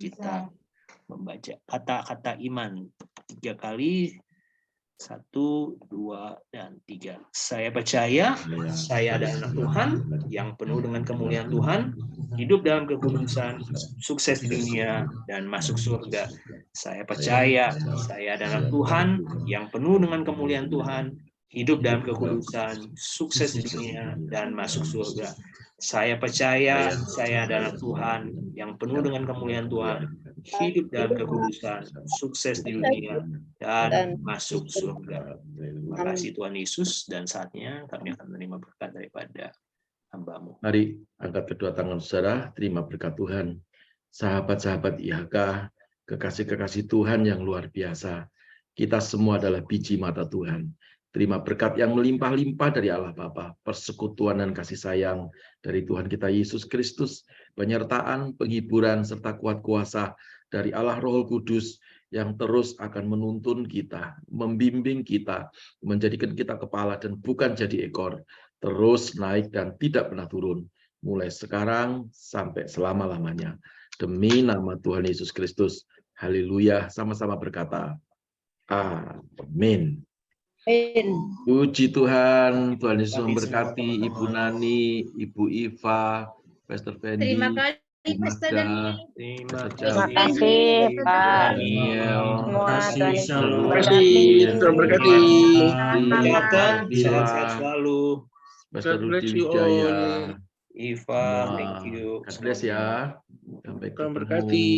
kita membaca kata-kata iman 3 kali. 1, 2, dan 3. Saya percaya, saya adalah anak Tuhan yang penuh dengan kemuliaan Tuhan, hidup dalam kekudusan, sukses di dunia, dan masuk surga. Saya percaya, saya adalah anak Tuhan yang penuh dengan kemuliaan Tuhan, hidup dalam kekudusan, sukses di dunia, dan masuk surga. Saya percaya, saya adalah Tuhan yang penuh dengan kemuliaan Tuhan, hidup dalam kekudusan, sukses di dunia, dan masuk surga. Terima kasih Tuhan Yesus, dan saatnya kami akan menerima berkat daripada hamba-Mu. Mari angkat kedua tangan saudara, terima berkat Tuhan. Sahabat-sahabat IHK, kekasih-kekasih Tuhan yang luar biasa, kita semua adalah biji mata Tuhan. Terima berkat yang melimpah-limpah dari Allah Bapa, persekutuan dan kasih sayang dari Tuhan kita Yesus Kristus, penyertaan, penghiburan, serta kuat kuasa dari Allah Roh Kudus yang terus akan menuntun kita, membimbing kita, menjadikan kita kepala dan bukan jadi ekor, terus naik dan tidak pernah turun, mulai sekarang sampai selama-lamanya. Demi nama Tuhan Yesus Kristus, haleluya, sama-sama berkata, amin. Puji Tuhan, Tuhan Yesus memberkati Ibu Nani, Ibu Iva, Pastor Fendi. Terima kasih Pastor Daniel. Terima kasih Pak. Terima kasih. Terima kasih. Terberkati. Sehat-sehat selalu. Pastor Rudi Wijaya. Iva, thank you. God bless ya. Sampai ketemu. Terberkati.